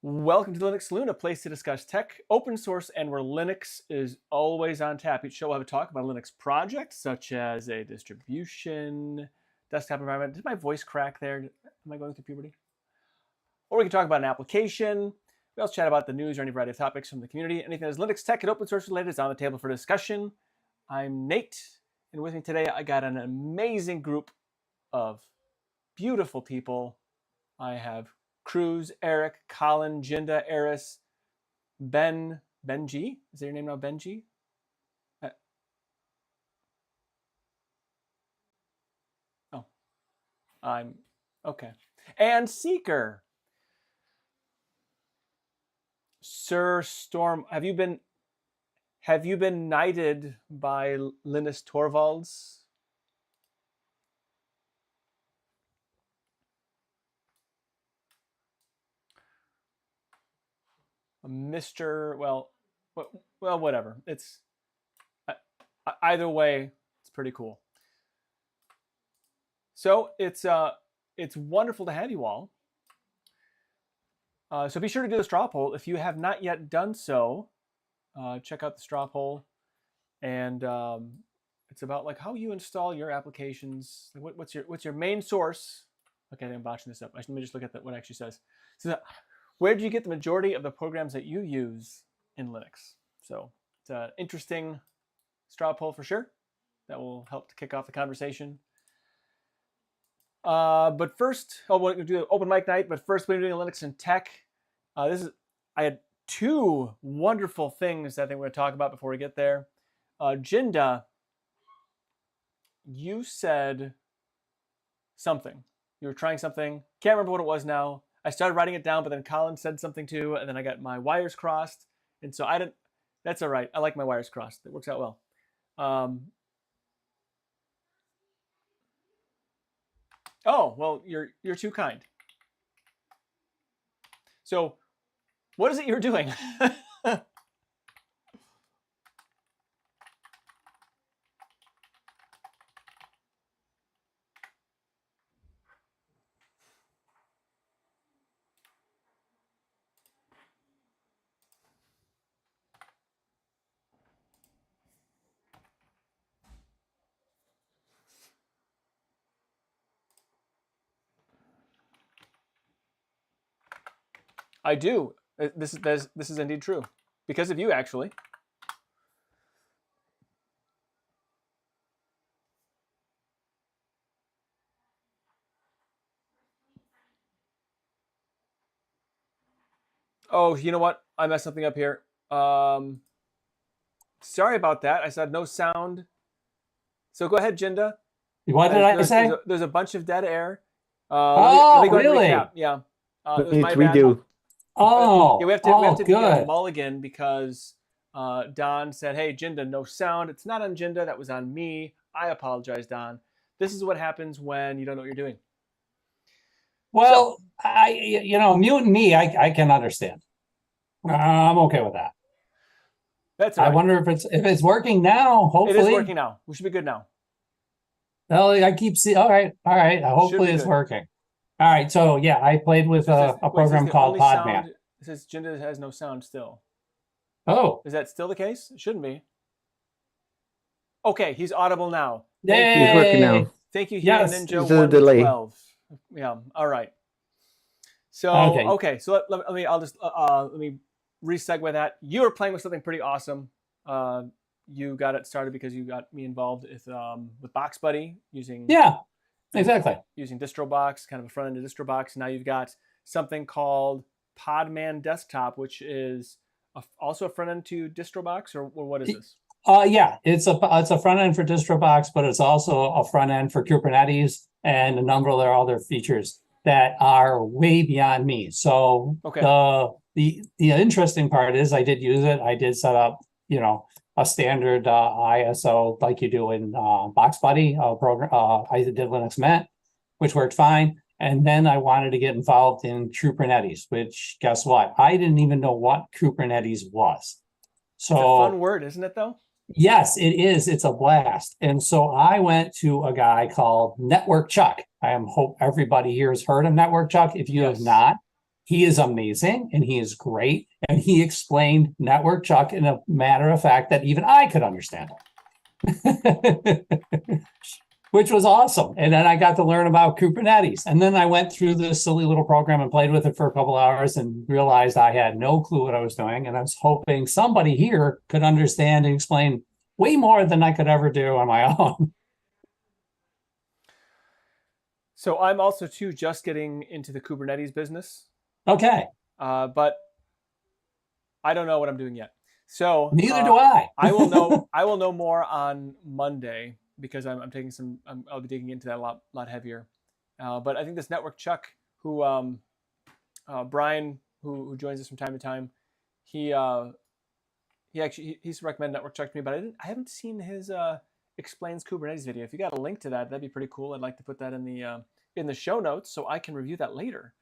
Welcome to the Linux Saloon, a place to discuss tech, open source, and where Linux is always on tap. Each show will have a talk about a Linux project, such as a distribution, desktop environment. Did my voice crack there? Am I going through puberty? Or we can talk about an application. We also chat about the news or any variety of topics from the community. Anything that is Linux tech and open source related is on the table for discussion. I'm Nate, and with me today, I got an amazing group of beautiful people. I have Cruz, Eric, Colin, Jinda, Eris, Benji. Is that your name now, Benji? I'm okay. And Seeker. Sir Storm, have you been knighted by Linus Torvalds? Mr. Well, whatever. It's either way, it's pretty cool. So it's wonderful to have you all. So be sure to do the Strawpoll if you have not yet done so. Check out the Strawpoll, and it's about like how you install your applications. What's your main source? Okay, I'm botching this up. Let me just look at what it actually says. So, where do you get the majority of the programs that you use in Linux? So it's an interesting Strawpoll for sure. That will help to kick off the conversation. But first, we're going to do open mic night. But first, we're doing Linux and tech. I had two wonderful things I think we're going to talk about before we get there. Jinda, you said something. You were trying something. Can't remember what it was now. I started writing it down, but then Colin said something too, and then I got my wires crossed. And so I didn't. That's all right. I like my wires crossed. It works out well. Oh, well, you're too kind. So, what is it you're doing? I do. This is indeed true. Because of you, actually. Oh, you know what? I messed something up here. Sorry about that. I said no sound. So go ahead, Jinda. What did I say? There's a bunch of dead air. Let me go really? Yeah. It's redo. Oh, yeah, we have to good. do a mulligan because Don said, hey, Jinda, no sound. It's not on Jinda. That was on me. I apologize, Don. This is what happens when you don't know what you're doing. Well, so, muting me, I can understand. I'm okay with that. That's all right. I wonder if it's working now. Hopefully, it is working now. We should be good now. Well, I keep seeing. All right. Hopefully, it's working. All right. So yeah, I played with a program called Podman. It says Jinda has no sound still. Oh, is that still the case? It shouldn't be. Okay, he's audible now. Yay! He's working now. Thank you, yes, Ninja. There's a delay. 12. Yeah. All right. So okay. So let me re-segue that. You were playing with something pretty awesome. You got it started because you got me involved with Box Buddy using using DistroBox, kind of a front end to DistroBox. Now you've got something called Podman Desktop, which is also a front end to DistroBox, or what is this? Yeah, it's a front end for DistroBox, but it's also a front end for Kubernetes and a number of their other features that are way beyond me. So the interesting part is I did use it. I did set up, a standard ISO like you do in Box Buddy program. I did Linux Mint, which worked fine. And then I wanted to get involved in Kubernetes, which guess what? I didn't even know what Kubernetes was. So it's a fun word, isn't it though? Yes, it is. It's a blast. And so I went to a guy called Network Chuck. I hope everybody here has heard of Network Chuck. If you have not, he is amazing and he is great. And he explained Network Chuck in a matter of fact that even I could understand it. Which was awesome. And then I got to learn about Kubernetes. And then I went through this silly little program and played with it for a couple hours and realized I had no clue what I was doing. And I was hoping somebody here could understand and explain way more than I could ever do on my own. So I'm also, too, just getting into the Kubernetes business. Okay. But I don't know what I'm doing yet. So neither do I. I will know more on Monday, because I'm taking I'll be digging into that a lot heavier. But I think this Network Chuck, who Brian, who joins us from time to time, he used to recommend Network Chuck to me, but I haven't seen his explains Kubernetes video. If you got a link to that, that'd be pretty cool. I'd like to put that in the show notes so I can review that later.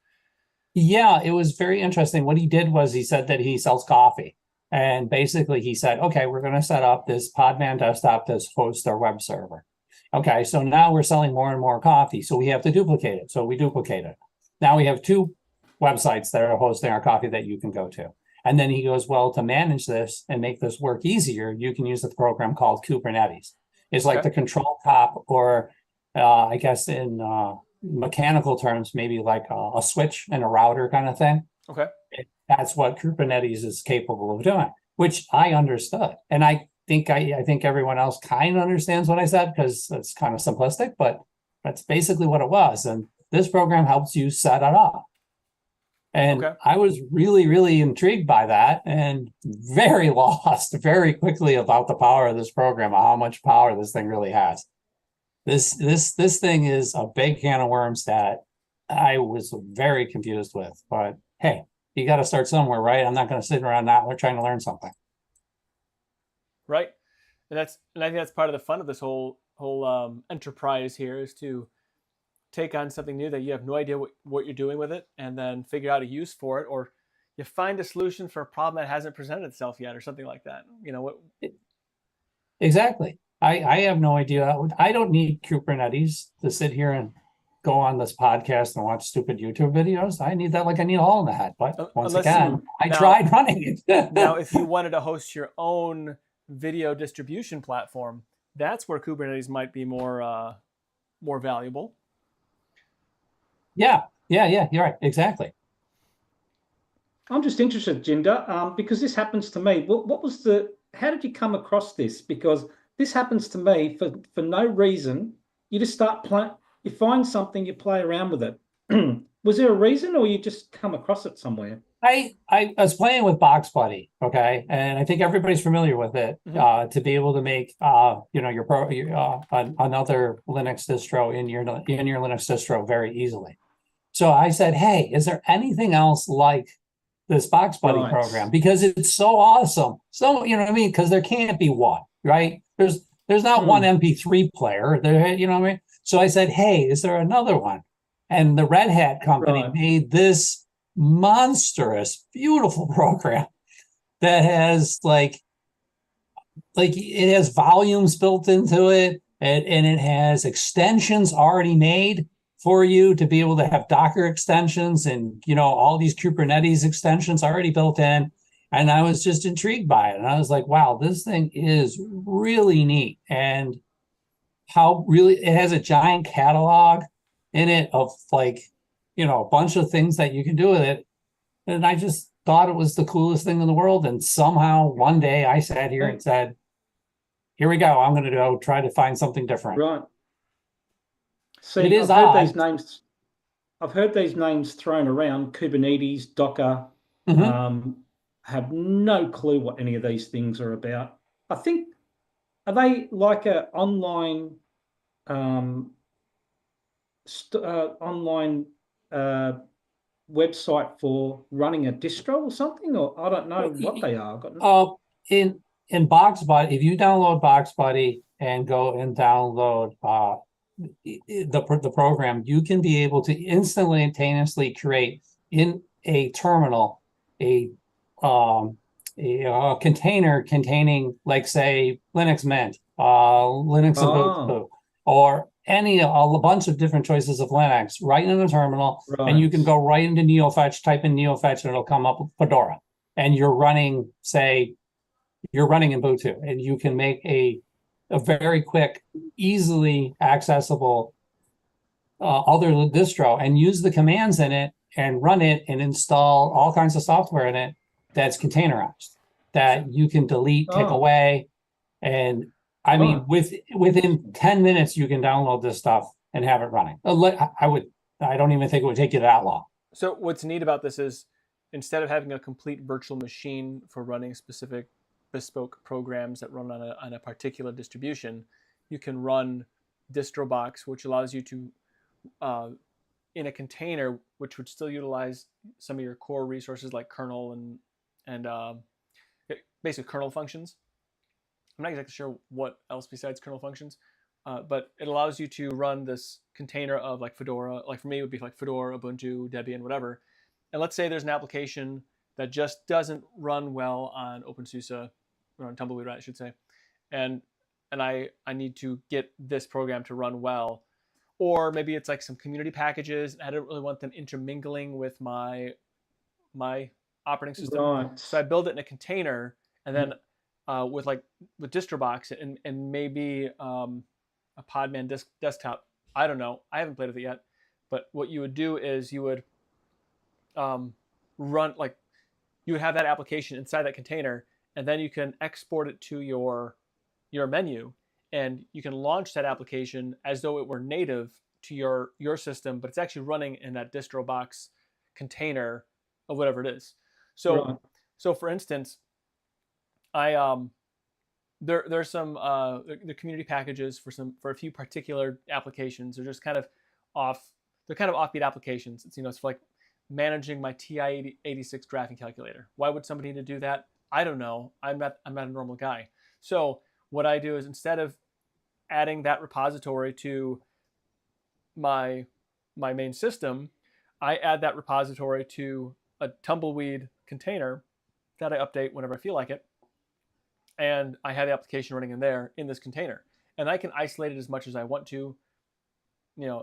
Yeah, it was very interesting. What he did was he said that he sells coffee. And basically he said, okay, we're going to set up this Podman desktop to host our web server. Okay, so now we're selling more and more coffee. So we have to duplicate it. So we duplicate it. Now we have 2 websites that are hosting our coffee that you can go to. And then he goes, well, to manage this and make this work easier, you can use the program called Kubernetes. It's like the control top, or I guess in mechanical terms, maybe like a switch and a router kind of thing. Okay. That's what Kubernetes is capable of doing, which I understood. And I think everyone else kind of understands what I said, because it's kind of simplistic, but that's basically what it was. And this program helps you set it up. And I was really, really intrigued by that and very lost very quickly about the power of this program, how much power this thing really has. This thing is a big can of worms that I was very confused with. But hey, you got to start somewhere, right? I'm not going to sit around not trying to learn something. Right. And I think that's part of the fun of this whole enterprise here, is to take on something new that you have no idea what you're doing with it, and then figure out a use for it, or you find a solution for a problem that hasn't presented itself yet, or something like that. You know what? Exactly. I have no idea. I don't need Kubernetes to sit here and go on this podcast and watch stupid YouTube videos. I need that like I need a hole in the head. But once again, I tried running it. Now, if you wanted to host your own video distribution platform, that's where Kubernetes might be more valuable. Yeah, you're right. Exactly. I'm just interested, Jinda, because this happens to me. How did you come across this? Because this happens to me for no reason. You just start playing. You find something, you play around with it. Was there a reason, or you just come across it somewhere? I was playing with Box Buddy, okay, and I think everybody's familiar with it. To be able to make another Linux distro in your Linux distro very easily. So I said, hey, is there anything else like this Box Buddy program? Because it's so awesome. So you know what I mean? Because there can't be one, right? There's not one MP3 player there. You know what I mean? So I said, hey, is there another one? And the Red Hat company made this monstrous, beautiful program that has like it has volumes built into it, and it has extensions already made for you to be able to have Docker extensions and all these Kubernetes extensions already built in. And I was just intrigued by it. And I was like, wow, this thing is really neat. And how really it has a giant catalog in it of a bunch of things that you can do with it. And I just thought it was the coolest thing in the world. And somehow one day I sat here and said, here we go. I'm going to go try to find something different. Right. See, it is I've heard these names thrown around, Kubernetes, Docker. Have no clue what any of these things are about. I think, are they like an online website for running a distro or something? Or I don't know what they are. In Box Buddy, if you download Box Buddy and go and download the program, you can be able to instantaneously create in a terminal a container containing, like, say, Linux Mint, Linux Ubuntu, or a bunch of different choices of Linux right in the terminal, and you can go right into NeoFetch, type in NeoFetch, and it'll come up with Fedora. And you're running, say, in Ubuntu, and you can make a very quick, easily accessible other distro and use the commands in it and run it and install all kinds of software in it that's containerized, that you can delete, take away. And I mean, within 10 minutes, you can download this stuff and have it running. I don't even think it would take you that long. So what's neat about this is, instead of having a complete virtual machine for running specific bespoke programs that run on a particular distribution, you can run DistroBox, which allows you to, in a container, which would still utilize some of your core resources like kernel and basic kernel functions. I'm not exactly sure what else besides kernel functions, but it allows you to run this container of like Fedora. Like for me, it would be like Fedora, Ubuntu, Debian, whatever. And let's say there's an application that just doesn't run well on OpenSUSE, or on Tumbleweed, I should say, and I need to get this program to run well. Or maybe it's like some community packages. I don't really want them intermingling with my operating system. Right. So I build it in a container, and then with DistroBox and maybe a Podman desktop. I don't know. I haven't played with it yet. But what you would do is you would run, like, you would have that application inside that container, and then you can export it to your menu, and you can launch that application as though it were native to your system, but it's actually running in that DistroBox container of whatever it is. So, so for instance, there's some the community packages for a few particular applications. They're just kind of offbeat applications. It's it's for like managing my TI-86 graphing calculator. Why would somebody need to do that? I don't know. I'm not a normal guy. So what I do is, instead of adding that repository to my main system, I add that repository to a Tumbleweed container that I update whenever I feel like it. And I have the application running in there in this container. And I can isolate it as much as I want to,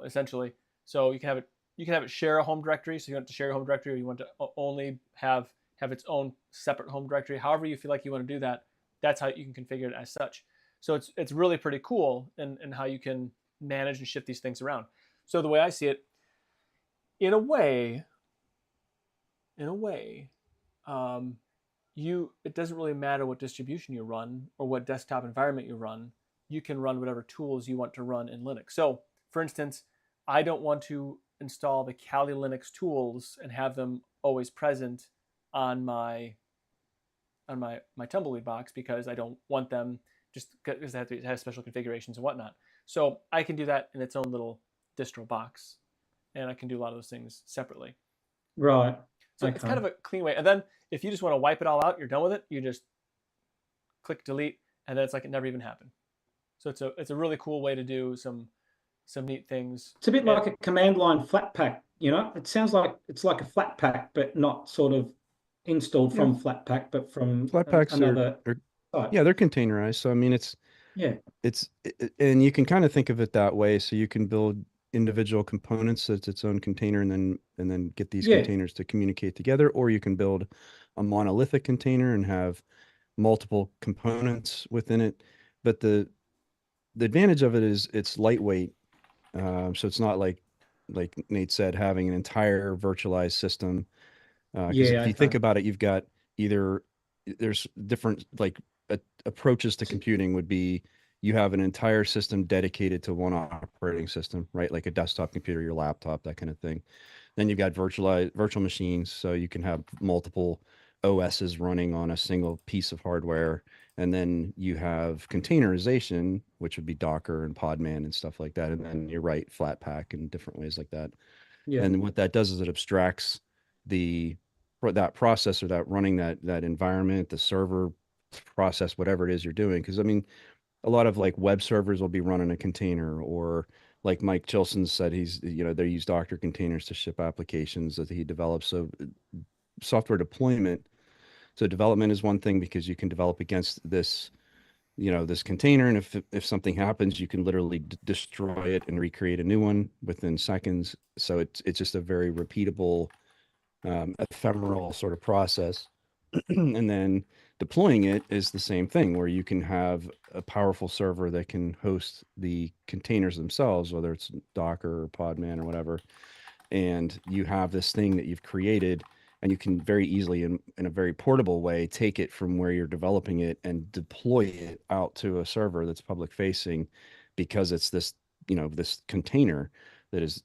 essentially. So you can have it share a home directory. So you want to share a home directory, or you want to only have its own separate home directory. However you feel like you want to do that, that's how you can configure it as such. So it's really pretty cool in how you can manage and shift these things around. So the way I see it, in a way, it doesn't really matter what distribution you run or what desktop environment you run. You can run whatever tools you want to run in Linux. So for instance, I don't want to install the Kali Linux tools and have them always present on my Tumbleweed box, because I don't want them, just because they have special configurations and whatnot. So I can do that in its own little distro box, and I can do a lot of those things separately. Right. So it's kind of a clean way. And then if you just want to wipe it all out, you're done with it, you just click delete, and then it's like it never even happened. So it's a really cool way to do some neat things. It's a bit like a command line Flatpak, It sounds like it's like a Flatpak, but not sort of installed from Flatpak, but from Flatpaks another are they're containerized. So I mean, and you can kind of think of it that way. So you can build individual components, so it's its own container, and then get these containers to communicate together, or you can build a monolithic container and have multiple components within it. But the advantage of it is it's lightweight. So it's not like Nate said, having an entire virtualized system. Because if you think about it, you've got there's different approaches to computing. Would be, you have an entire system dedicated to one operating system, right? Like a desktop computer, your laptop, that kind of thing. Then you've got virtual machines, so you can have multiple OSs running on a single piece of hardware. And then you have containerization, which would be Docker and Podman and stuff like that. And then you're right, Flatpak and different ways like that. Yeah. And what that does is it abstracts that processor, that running that environment, the server process, whatever it is you're doing. Because I mean, a lot of web servers will be running a container, or like Mike Chilson said, they use Docker containers to ship applications that he develops. So software deployment. So development is one thing, because you can develop against this this container, and if something happens, you can literally destroy it and recreate a new one within seconds. So it's just a very repeatable, ephemeral sort of process. And then deploying it is the same thing, where you can have a powerful server that can host the containers themselves, whether it's Docker or Podman or whatever. And you have this thing that you've created, and you can very easily, in a very portable way, take it from where you're developing it and deploy it out to a server that's public facing, because it's this, this container that is,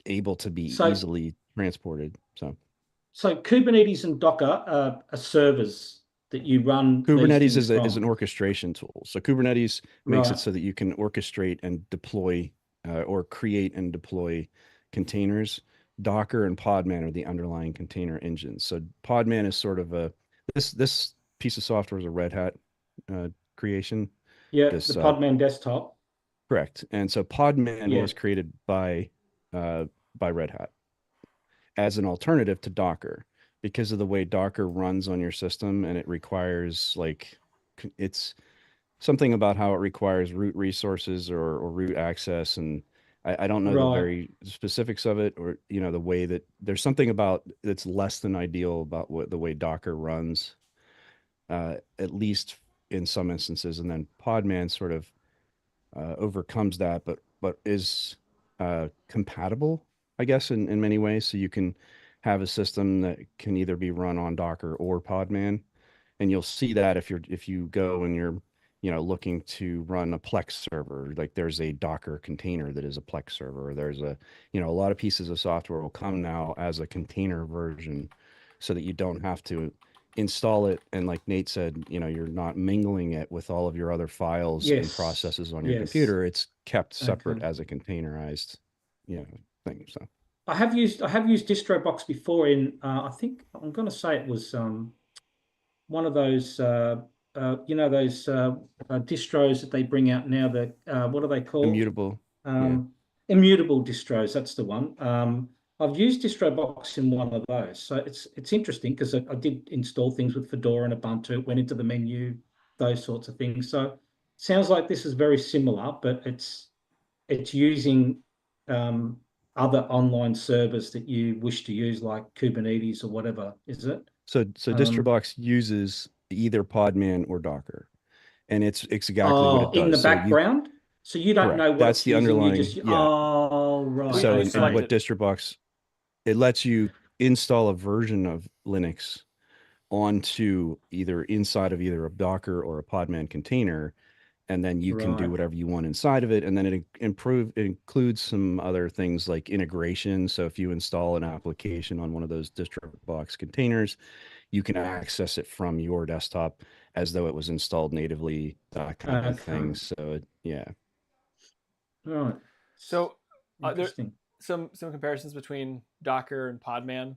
able to be So, easily transported. so Kubernetes and Docker are servers that you run these Kubernetes things is an from. orchestration tool. So Kubernetes makes it Right. so that you can orchestrate and deploy, or create and deploy containers. Docker and Podman are the underlying container engines. So Podman is sort of this piece of software is a Red Hat creation. Yeah, This the Podman desktop. correct. And so Podman Yeah. was created by Red Hat as an alternative to Docker, because of the way Docker runs on your system, and it requires, it's something about how it requires root resources or root access. And I don't know the Right. very specifics of it, or, the way that there's something about that's less than ideal about the way Docker runs, at least in some instances. And then Podman sort of overcomes that, but is compatible, I guess, in many ways. So you can have a system that can either be run on Docker or Podman, and you'll see that if you go and you're looking to run a Plex server, like there's a Docker container that is a Plex server. Or there's a lot of pieces of software will come now as a container version, so that you don't have to install it, and like Nate said, you're not mingling it with all of your other files and Yes. processes on your Yes. computer. It's kept separate Okay. as a containerized thing. So I have used DistroBox before in I think I'm going to say it was one of those those distros that they bring out now, that what are they called? immutable. Yeah. Immutable distros, that's the one. I've used DistroBox in one of those, so it's interesting, because I did install things with Fedora and Ubuntu, went into the menu, those sorts of things. So sounds like this is very similar, but it's using other online servers that you wish to use, like Kubernetes or whatever, is it? So DistroBox uses either Podman or Docker, and it's exactly what it In the does. So you background, so you don't correct. know what That's it's the using. You underlying. just Yeah. right. So We and what selected. DistroBox, it lets you install a version of Linux onto either inside of either a Docker or a Podman container, and then you can do Right. whatever you want inside of it. And then it includes some other things like integration. So if you install an application on one of those DistroBox containers, you can access it from your desktop as though it was installed natively, that kind of thing. So yeah. Right. So there's Interesting. some comparisons between Docker and Podman.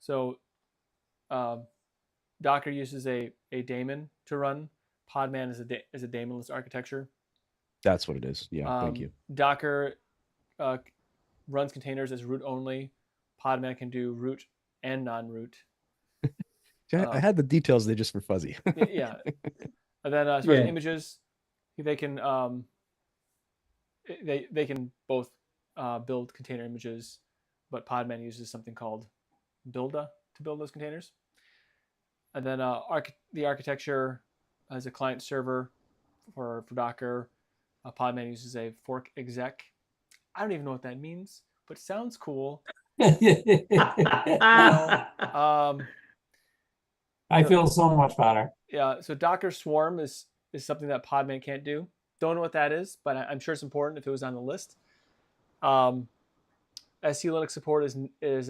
So Docker uses a daemon to run. Podman is a daemonless architecture. That's what it is. Yeah, thank you. Docker runs containers as root only. Podman can do root and non-root. I had the details; they just were fuzzy. Yeah, and then as far as images, they can they can both build container images, but Podman uses something called Builda to build those containers. And then the architecture as a client server for Docker. Podman uses a fork exec. I don't even know what that means, but it sounds cool. I feel so much better. Yeah, so Docker Swarm is something that Podman can't do. Don't know what that is, but I'm sure it's important if it was on the list. SC Linux support is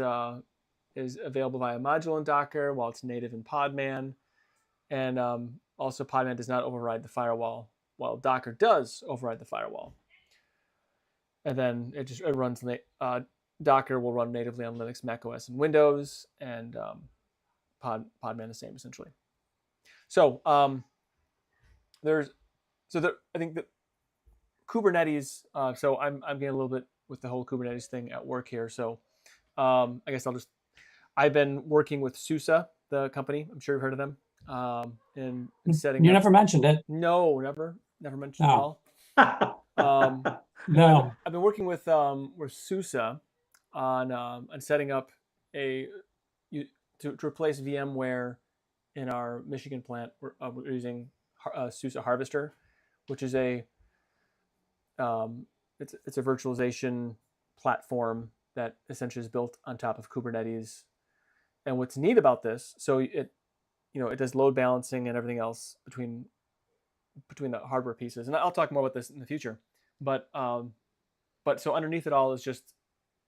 available via module in Docker, while it's native in Podman. And also Podman does not override the firewall, while Docker does override the firewall. And then it runs, Docker will run natively on Linux, Mac OS, and Windows, and Podman the same, essentially. So I think that Kubernetes, so I'm getting a little bit with the whole Kubernetes thing at work here. So I guess I've been working with SUSE the company. I'm sure you've heard of them. And setting You up... never mentioned it. No, never mentioned it at all. No. I've been working with SUSE on setting up to replace VMware in our Michigan plant. We're using SUSE Harvester, which is it's a virtualization platform that essentially is built on top of Kubernetes. And what's neat about this, so it does load balancing and everything else between the hardware pieces. And I'll talk more about this in the future. But so underneath it all is just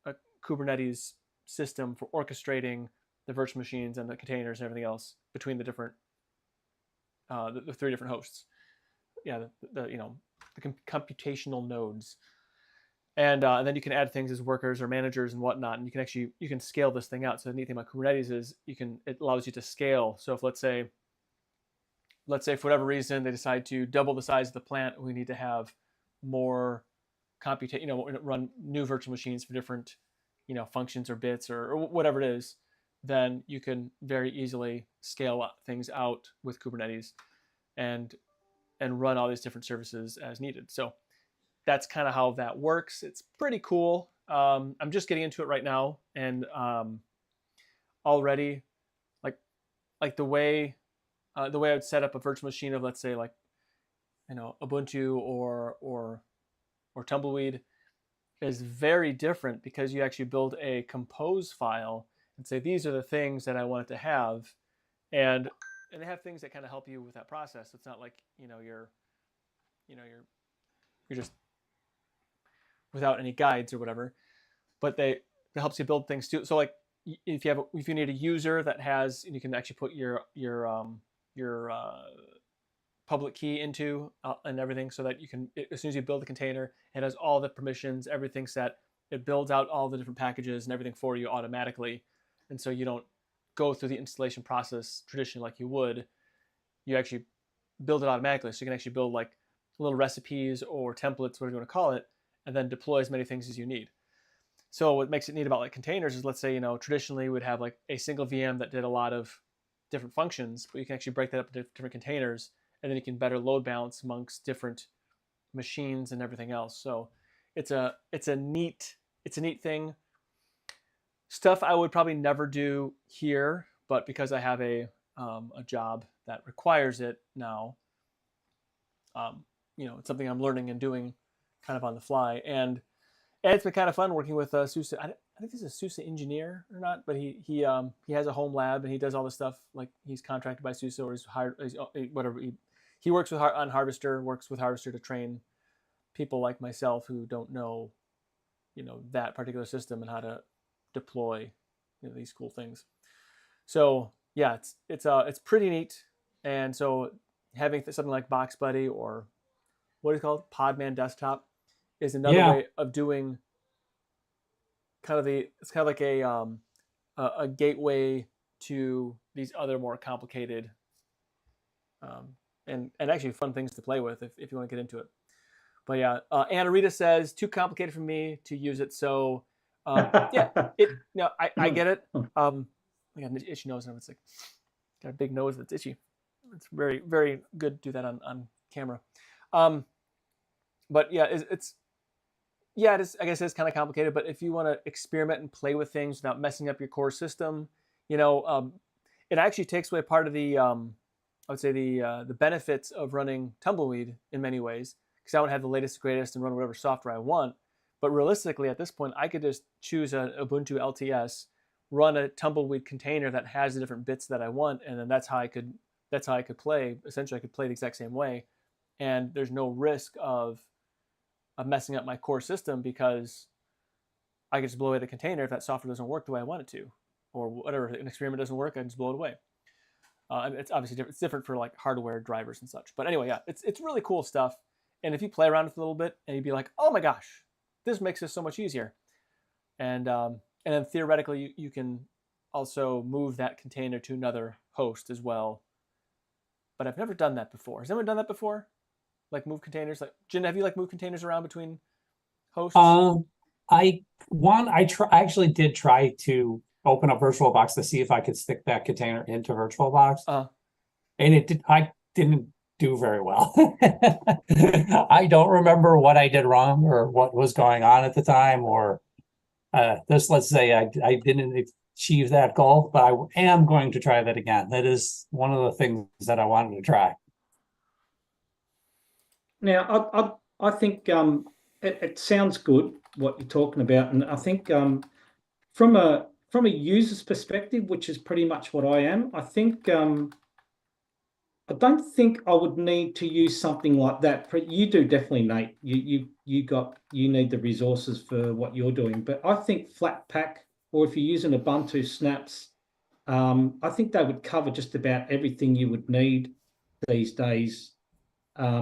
a Kubernetes system for orchestrating the virtual machines and the containers and everything else between the different the 3 different hosts. Yeah, the computational nodes. And then you can add things as workers or managers and whatnot, and you can scale this thing out. So the neat thing about Kubernetes is it allows you to scale. So if let's say for whatever reason they decide to double the size of the plant, we need to have more run new virtual machines for different functions or bits or whatever it is, then you can very easily scale things out with Kubernetes and run all these different services as needed. So that's kind of how that works. It's pretty cool. I'm just getting into it right now, and already like the way I would set up a virtual machine of, let's say, like Ubuntu or Tumbleweed is very different, because you actually build a compose file and say these are the things that I want it to have, and they have things that kind of help you with that process. It's not like you're just without any guides or whatever, but it helps you build things too. So like if you need a user that has, you can actually put your public key into and everything, so that you can, as soon as you build the container, it has all the permissions, everything set. It builds out all the different packages and everything for you automatically, and so you don't go through the installation process traditionally like you would. You actually build it automatically, so you can actually build like little recipes or templates, whatever you want to call it, and then deploy as many things as you need. So what makes it neat about like containers is, let's say traditionally we'd have like a single VM that did a lot of different functions, but you can actually break that up into different containers, and then you can better load balance amongst different machines and everything else. So it's a neat thing. Stuff I would probably never do here, but because I have a job that requires it now, it's something I'm learning and doing kind of on the fly, and it's been kind of fun working with SUSE. I think he's a SUSE engineer or not, but he has a home lab and he does all this stuff. Like he's contracted by SUSE, or he's hired, whatever. He works on Harvester, works with Harvester to train people like myself who don't know, that particular system and how to deploy, these cool things. So yeah, it's pretty neat. And so having something like Box Buddy, or what is it called, Podman Desktop, is another way of doing it's kind of like a gateway to these other more complicated and actually fun things to play with if you want to get into it. But yeah, Anna Rita says too complicated for me to use it. So I get it. I got an itchy nose, and it's like got a big nose that's itchy. It's very, very good to do that on camera. But yeah, it is. I guess it's kind of complicated. But if you want to experiment and play with things without messing up your core system, it actually takes away part of the I would say the benefits of running Tumbleweed in many ways, because I would have the latest, greatest, and run whatever software I want. But realistically, at this point, I could just choose an Ubuntu LTS, run a Tumbleweed container that has the different bits that I want, and then that's how I could play. Essentially, I could play the exact same way, and there's no risk of messing up my core system, because I can just blow away the container if that software doesn't work the way I want it to, or whatever. An experiment doesn't work, I just blow it away. It's obviously different. It's different for like hardware drivers and such. But anyway, yeah, it's really cool stuff. And if you play around with it a little bit, and you'd be like, oh my gosh, this makes this so much easier. And then theoretically, you can also move that container to another host as well. But I've never done that before. Has anyone done that before? Like move containers? Like Jinda, have you like moved containers around between hosts? I actually did try to open up VirtualBox to see if I could stick that container into VirtualBox. Uh, And I didn't do very well. I don't remember what I did wrong or what was going on at the time, or let's say I didn't achieve that goal, but I am going to try that again. That is one of the things that I wanted to try. Now, I think it sounds good what you're talking about, and I think from a user's perspective, which is pretty much what I am, I think I don't think I would need to use something like that. You do definitely, Nate. You need the resources for what you're doing, but I think Flatpak, or if you're using Ubuntu snaps, I think they would cover just about everything you would need these days.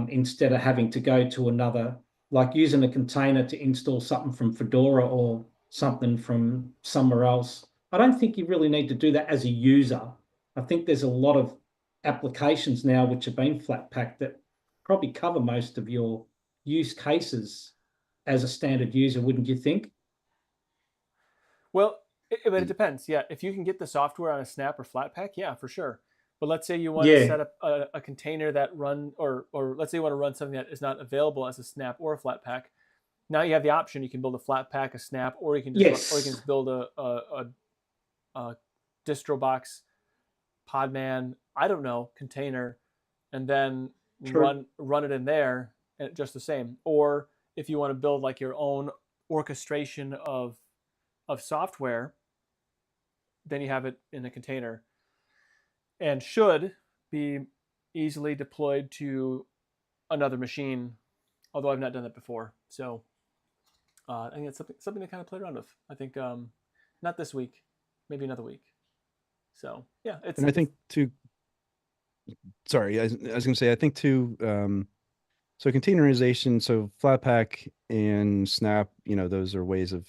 Instead of having to go to another, like using a container to install something from Fedora or something from somewhere else. I don't think you really need to do that as a user. I think there's a lot of applications now which have been Flatpak that probably cover most of your use cases as a standard user, wouldn't you think? Well, but it depends. Yeah, if you can get the software on a Snap or Flatpak, yeah, for sure. But let's say you want to set up a container that or let's say you want to run something that is not available as a Snap or a Flatpak. Now you have the option. You can build a Flatpak, a Snap, or you can just build a distro box, Podman, I don't know, container, and then run it in there, and just the same. Or if you want to build like your own orchestration of software, then you have it in a container, and should be easily deployed to another machine. Although I've not done that before, so I think it's something to kind of play around with. I think not this week, maybe another week. So yeah, and I think too. Sorry, I was going to say I think too. So containerization, so Flatpak and Snap, those are ways of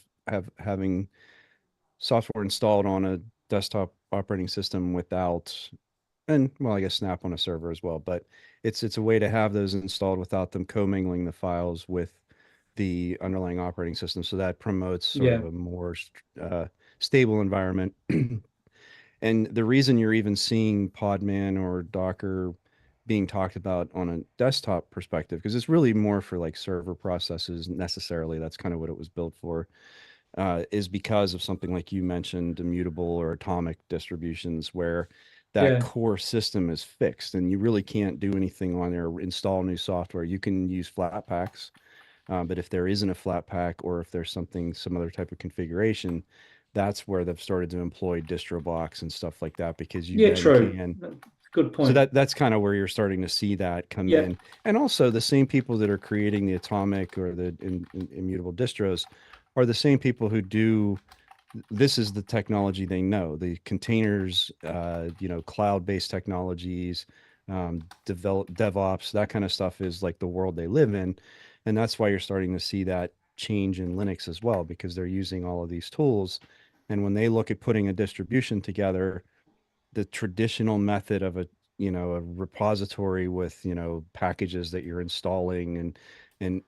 having software installed on a desktop operating system without, and well, I guess Snap on a server as well, but it's a way to have those installed without them commingling the files with the underlying operating system. So that promotes sort of a more stable environment. And the reason you're even seeing Podman or Docker being talked about on a desktop perspective, because it's really more for like server processes necessarily, that's kind of what it was built for, is because of something like you mentioned, immutable or atomic distributions, where that core system is fixed and you really can't do anything on there, install new software. You can use Flatpaks, but if there isn't a Flatpak, or if there's some other type of configuration, that's where they've started to employ DistroBox and stuff like that, because you can. Good point. So that's kind of where you're starting to see that come in. And also the same people that are creating the atomic or the immutable distros are the same people who do, this is the technology they know, the containers, cloud-based technologies, DevOps, that kind of stuff is like the world they live in. And that's why you're starting to see that change in Linux as well, because they're using all of these tools. And when they look at putting a distribution together, the traditional method of a repository with, packages that you're installing and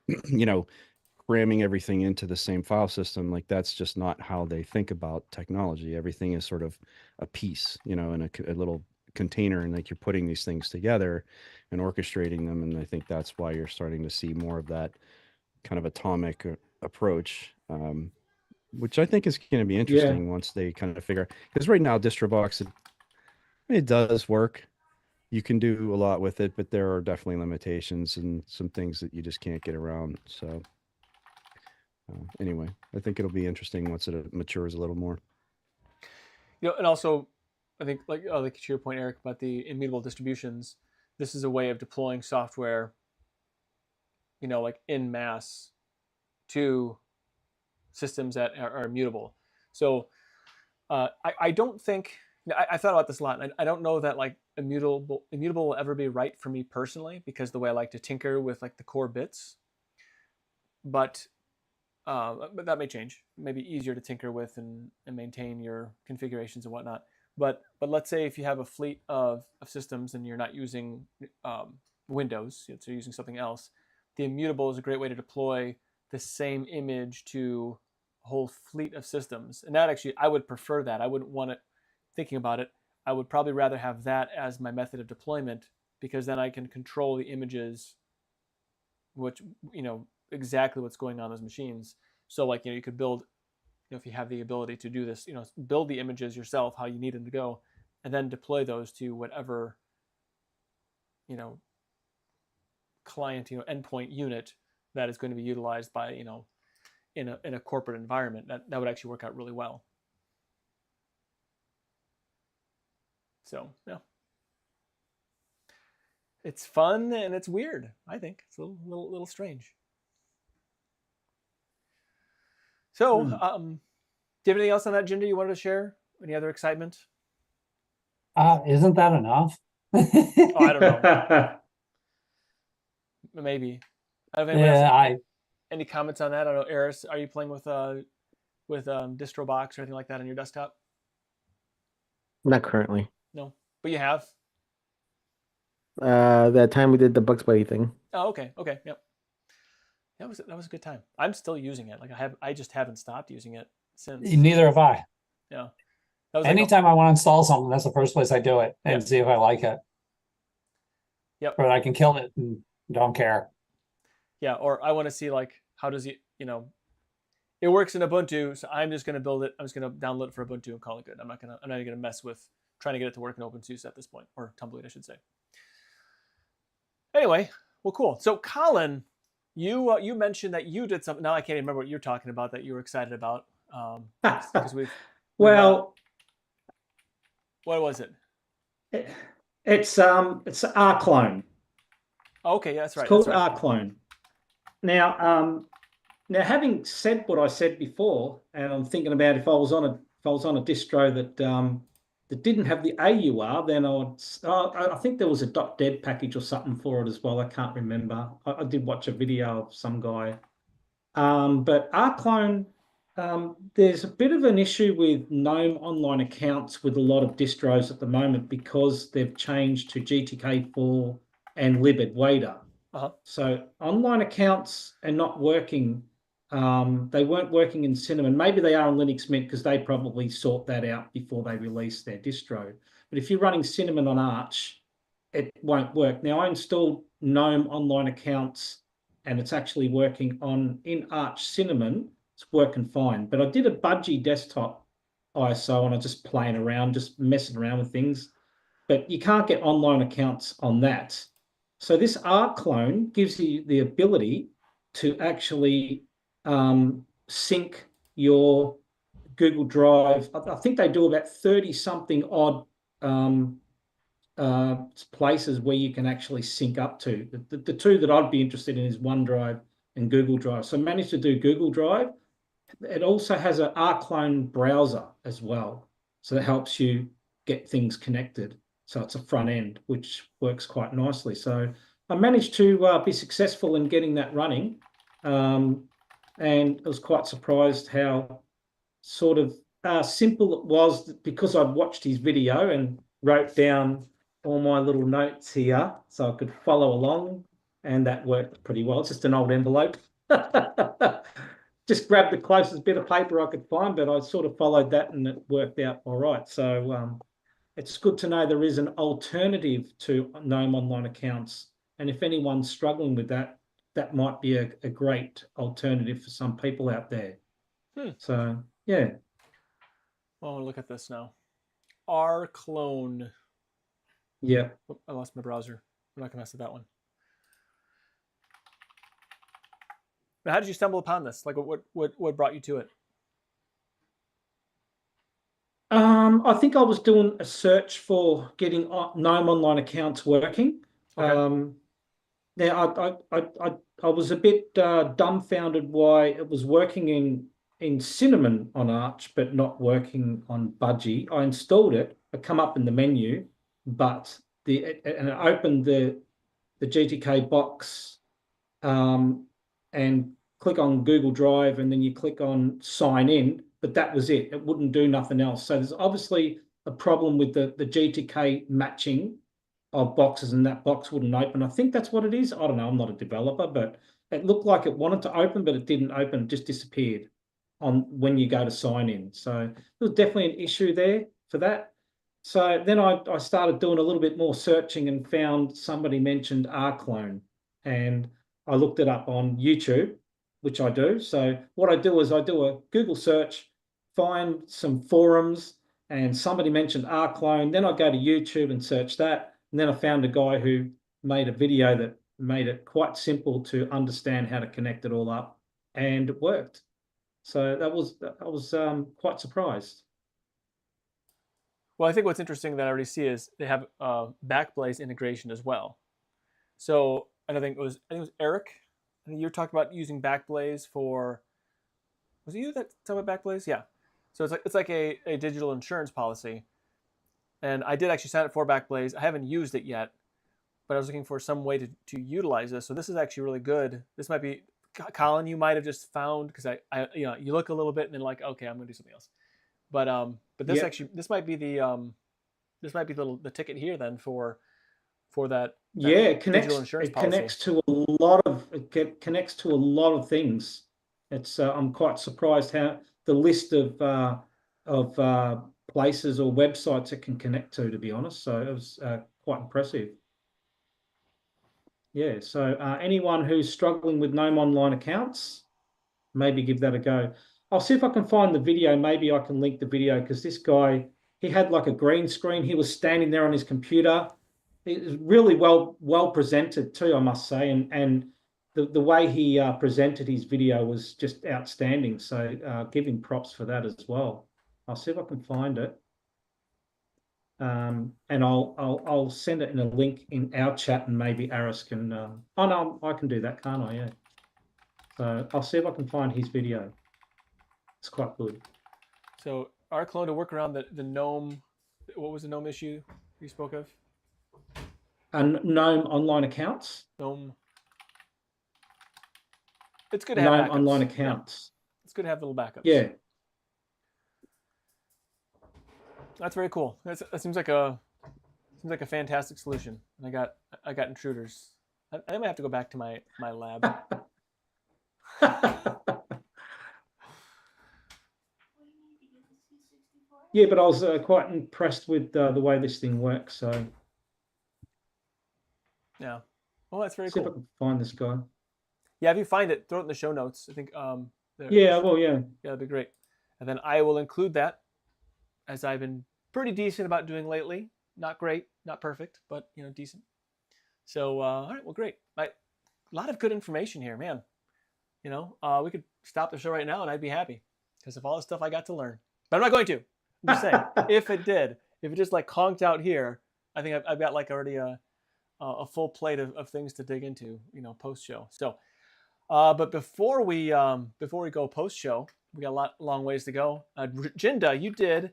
cramming everything into the same file system, like that's just not how they think about technology. Everything is sort of a piece, in a little container, and like you're putting these things together and orchestrating them. And I think that's why you're starting to see more of that kind of atomic approach, which I think is going to be interesting once they kind of figure, because right now DistroBox, it does work. You can do a lot with it, but there are definitely limitations and some things that you just can't get around. So anyway, I think it'll be interesting once it matures a little more. And also, I think like to your point, Eric, about the immutable distributions, this is a way of deploying software, like en masse to systems that are immutable. So I don't think, I thought about this a lot, and I don't know that like immutable will ever be right for me personally, because the way I like to tinker with like the core bits, but that may change. Maybe easier to tinker with and maintain your configurations and whatnot. But let's say if you have a fleet of systems and you're not using Windows, so you're using something else, the immutable is a great way to deploy the same image to whole fleet of systems. And that actually, I would prefer that. I wouldn't want it, thinking about it, I would probably rather have that as my method of deployment, because then I can control the images, which, exactly what's going on those machines. So like, you could build, if you have the ability to do this, build the images yourself, how you need them to go, and then deploy those to whatever, client, endpoint unit that is going to be utilized by, in a corporate environment. That would actually work out really well. So, yeah. It's fun and it's weird, I think. It's a little strange. So, do you have anything else on that, Jinda, you wanted to share? Any other excitement? Isn't that enough? Oh, I don't know. Maybe. Any comments on that? I don't know, Eris, are you playing with DistroBox or anything like that on your desktop? Not currently. No, but you have. That time we did the Bugs Bunny thing. Oh, okay, yep. That was a good time. I'm still using it. Like I just haven't stopped using it since. Neither have I. Yeah. Anytime I want to install something, that's the first place I do it and see if I like it. Yep. Or I can kill it and don't care. Yeah, or I want to see like how does it, it works in Ubuntu, so I'm just going to build it. I'm just going to download it for Ubuntu and call it good. I'm not going to mess with trying to get it to work in OpenSUSE at this point, or Tumbleweed, I should say. Anyway, well, cool. So, Colin, you mentioned that you did something. Now I can't even remember what you're talking about that you were excited about. Because well, what was it? It's RClone. Okay, yeah, that's right. It's called RClone. Now, having said what I said before, and I'm thinking about if I was on a distro that didn't have the AUR, then I think there was a .deb package or something for it as well. I can't remember. I did watch a video of some guy. But RClone, there's a bit of an issue with GNOME online accounts with a lot of distros at the moment because they've changed to GTK4 and libed Wader. So online accounts are not working. They weren't working in Cinnamon. Maybe they are on Linux Mint because they probably sort that out before they release their distro. But if you're running Cinnamon on Arch, it won't work. Now, I installed GNOME online accounts and it's actually working in Arch Cinnamon. It's working fine. But I did a Budgie desktop ISO and I was just playing around, just messing around with things. But you can't get online accounts on that. So this RClone gives you the ability to actually sync your Google Drive. I think they do about 30-something odd places where you can actually sync up to. The two that I'd be interested in is OneDrive and Google Drive. So I managed to do Google Drive. It also has an RClone browser as well. So that helps you get things connected. So it's a front end, which works quite nicely. So I managed to be successful in getting that running. And I was quite surprised how sort of simple it was because I'd watched his video and wrote down all my little notes here so I could follow along, and that worked pretty well. It's just an old envelope. Just grabbed the closest bit of paper I could find, but I sort of followed that and it worked out all right. So it's good to know there is an alternative to GNOME online accounts. And if anyone's struggling with that, that might be a great alternative for some people out there. So, yeah. Well, look at this now. RClone. Yeah. Oh, I lost my browser. I'm not going to mess with that one. Now, how did you stumble upon this? Like, what brought you to it? I think I was doing a search for getting GNOME online accounts working. Okay. Now, I was a bit dumbfounded why it was working in Cinnamon on Arch, but not working on Budgie. I installed it. It come up in the menu, but and it opened the GTK box and click on Google Drive, and then you click on sign in, but that was it. It wouldn't do nothing else. So there's obviously a problem with the GTK matching of boxes, and that box wouldn't open. I think that's what it is. I don't know. I'm not a developer, but it looked like it wanted to open, but it didn't open. It just disappeared on when you go to sign in. So there was definitely an issue there for that. So then I started doing a little bit more searching and found somebody mentioned RClone, and I looked it up on YouTube, which I do. So what I do is I do a Google search, find some forums, and somebody mentioned RClone. Then I go to YouTube and search that. And then I found a guy who made a video that made it quite simple to understand how to connect it all up, and it worked. So I was quite surprised. Well, I think what's interesting that I already see is they have Backblaze integration as well. So, and I think it was Eric. I think you talked about using Backblaze for. Was it you that talked about Backblaze? Yeah. So it's like a digital insurance policy, and I did actually sign up for Backblaze. I haven't used it yet, but I was looking for some way to utilize this. So this is actually really good. This might be, Colin, you might have just found, because I you look a little bit and then like, okay, I'm gonna do something else. But this actually, this might be the ticket here then for that. Yeah, it digital insurance policy. connects to a lot of things. It's I'm quite surprised how the list of places or websites it can connect to be honest. So it was quite impressive. Yeah, so anyone who's struggling with Gnome Online accounts, maybe give that a go. I'll see if I can find the video. Maybe I can link the video, because this guy, he had like a green screen. He was standing there on his computer. It was really well presented too, I must say. And the way he presented his video was just outstanding. So give him props for that as well. I'll see if I can find it. And I'll send it in a link in our chat, and maybe Aris can. Oh no, I can do that, can't I? Yeah. So I'll see if I can find his video. It's quite good. So RClone, to work around the Gnome. What was the Gnome issue you spoke of? Gnome online accounts. Gnome. It's good to have Gnome backups. online accounts. Yeah. It's good to have little backups. Yeah. That's very cool. That seems like a fantastic solution. And I got intruders. I might have to go back to my lab. Yeah, but I was quite impressed with the way this thing works. So yeah, well, that's very see cool. if I can find this guy. Yeah, if you find it, throw it in the show notes. I think yeah, well, yeah, that'd be great. And then I will include that, as I've been pretty decent about doing lately. Not great, not perfect, but decent. So all right, well, great. A lot of good information here, man. We could stop the show right now and I'd be happy, because of all the stuff I got to learn. But I'm not going to. I'm just saying, if it just like conked out here, I think I've got like already a full plate of things to dig into, post show. So, but before we go post show, we got a long ways to go. Jinda, you did.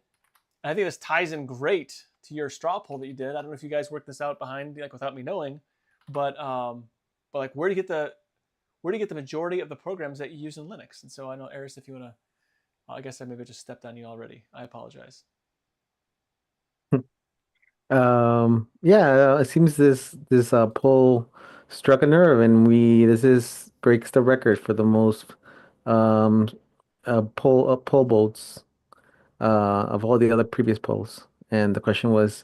I think this ties in great to your Strawpoll that you did. I don't know if you guys worked this out behind, like without me knowing, but like where do you get the majority of the programs that you use in Linux? And so I know, Aris, if you want to. I guess I maybe just stepped on you already. I apologize. Yeah, it seems this poll struck a nerve, and breaks the record for the most poll votes of all the other previous polls. And the question was,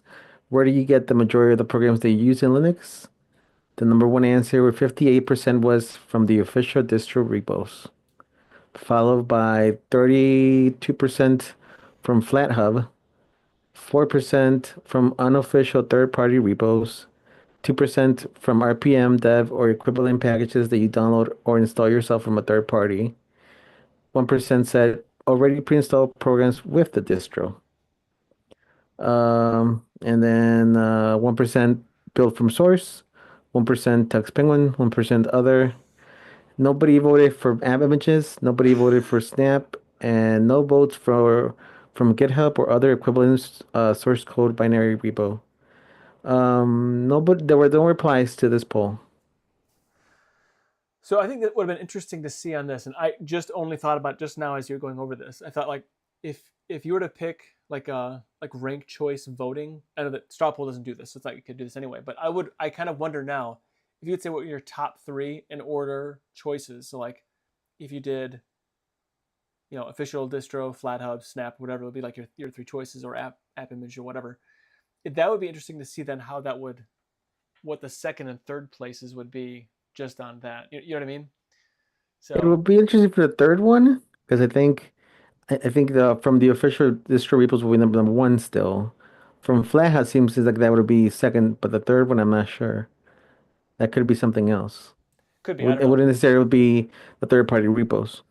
where do you get the majority of the programs that you use in Linux? The number one answer with 58% was from the official distro repos, followed by 32% from FlatHub, 4% from unofficial third-party repos, 2% from RPM, dev, or equivalent packages that you download or install yourself from a third party. 1% said already pre-installed programs with the distro. And then 1% built from source, 1% TuxPenguin, 1% other. Nobody voted for app images, nobody voted for Snap, and no votes from GitHub or other equivalent source code binary repo. There were no replies to this poll. So I think that would have been interesting to see on this, and I just only thought about just now as you're going over this. I thought, like, if you were to pick like rank choice voting, I know that Strawpoll doesn't do this, so it's like you could do this anyway. But I kind of wonder now if you could say what your top 3 in order choices. So like if you did, official distro, FlatHub, Snap, whatever would be like your three choices, or app image or whatever. That would be interesting to see then how that would, what the second and third places would be just on that. You know what I mean? So it would be interesting for the third one because I think the from the official distro repos will be number one still. From FlatHub seems like that would be second, but the third one I'm not sure. That could be something else. could be. It I don't know. wouldn't necessarily be the third party repos.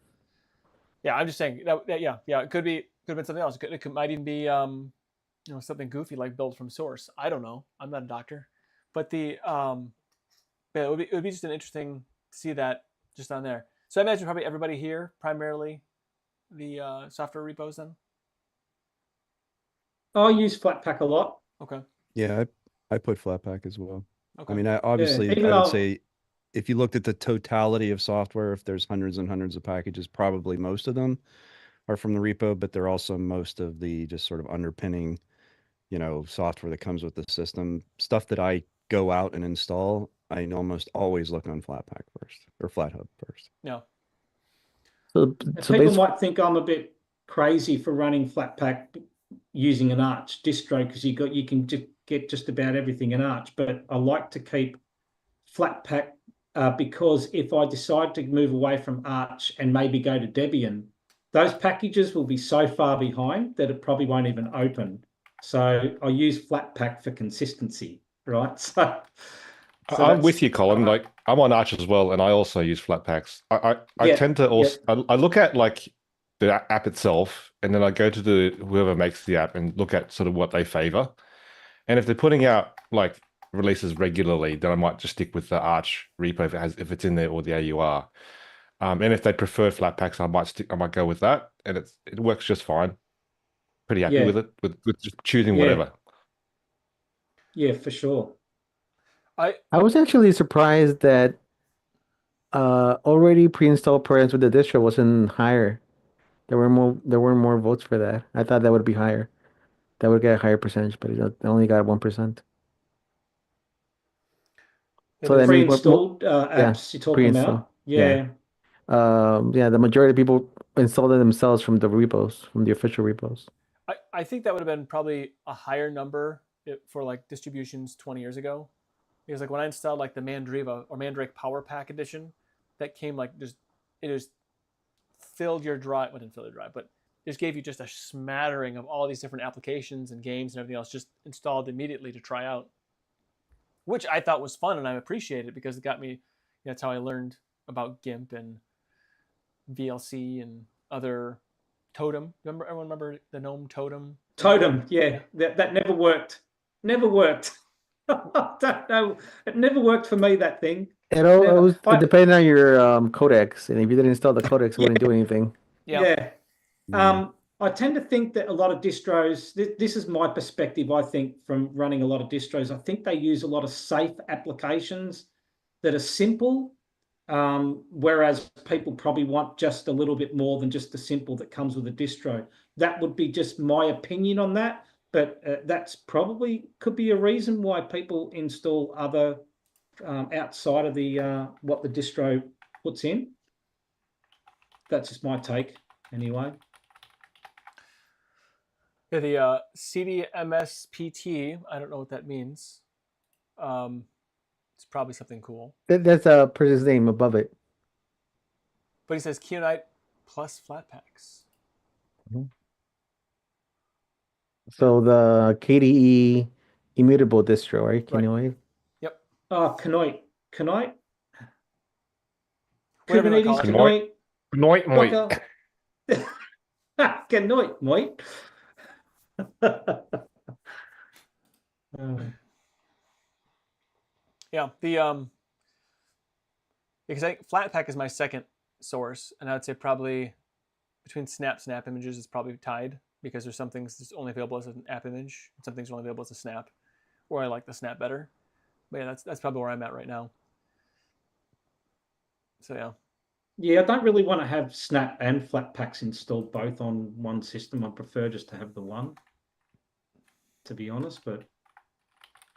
Yeah, I'm just saying that yeah, it could have been something else. It might even be something goofy like build from source. I don't know. I'm not a doctor, but it would be just an interesting to see that just on there. So I imagine probably everybody here primarily the software repos then. I use Flatpak a lot. Okay. Yeah, I put Flatpak as well. Okay. I mean, obviously, even I would though- say if you looked at the totality of software, if there's hundreds and hundreds of packages, probably most of them are from the repo, but they're also most of the just sort of underpinning, software that comes with the system. Stuff that I go out and install, I almost always look on Flatpak first or FlatHub first. Yeah. So people might think I'm a bit crazy for running Flatpak using an Arch distro because you can get just about everything in Arch, but I like to keep Flatpak because if I decide to move away from Arch and maybe go to Debian, those packages will be so far behind that it probably won't even open. So I use Flatpak for consistency, right? So I'm with you, Colin. Like I'm on Arch as well, and I also use Flatpaks. I tend to also I look at like the app itself, and then I go to whoever makes the app and look at sort of what they favor. And if they're putting out like releases regularly, then I might just stick with the Arch repo if it's in there, or the AUR. And if they prefer Flatpaks, I might go with that, and it works just fine. Pretty happy with it, with just choosing whatever. Yeah, for sure. I was actually surprised that already pre-installed programs with the distro wasn't higher. There weren't more votes for that. I thought that would be higher. That would get a higher percentage, but it only got 1%. So the pre-installed apps you're talking about? Yeah. The majority of people installed it themselves from the repos, from the official repos. I think that would have been probably a higher number for like distributions 20 years ago. Because like when I installed like the Mandriva or Mandrake Power Pack edition, that came like it just filled your drive. Well, didn't fill your drive, but just gave you just a smattering of all these different applications and games and everything else just installed immediately to try out, which I thought was fun and I appreciated because it got me. That's how I learned about GIMP and VLC and other Totem. Everyone remember the Gnome Totem? Totem, yeah. That never worked. Never worked. I don't know. It never worked for me, that thing. It depended on your codecs, and if you didn't install the codecs, it wouldn't do anything. Yeah. I tend to think that a lot of distros, this is my perspective, I think, from running a lot of distros, I think they use a lot of safe applications that are simple, whereas people probably want just a little bit more than just the simple that comes with a distro. That would be just my opinion on that, but that's probably could be a reason why people install other outside of the what the distro puts in. That's just my take, anyway. Yeah, the CDMSPT, I don't know what that means. It's probably something cool. That's a person's name above it. But he says Keyonite plus Flatpaks. Mm-hmm. So the KDE immutable distro, right? Keynote. Yep. Keynote. Kubernetes Keynote. Keynote. Keynote, mate. Yeah, because I think Flatpak is my second source, and I would say probably between Snap images is probably tied because there's some things that's only available as an app image, and some things are only available as a Snap, or I like the Snap better. But yeah, that's probably where I'm at right now. So yeah. Yeah, I don't really want to have Snap and Flatpaks installed both on one system. I prefer just to have the one, to be honest, but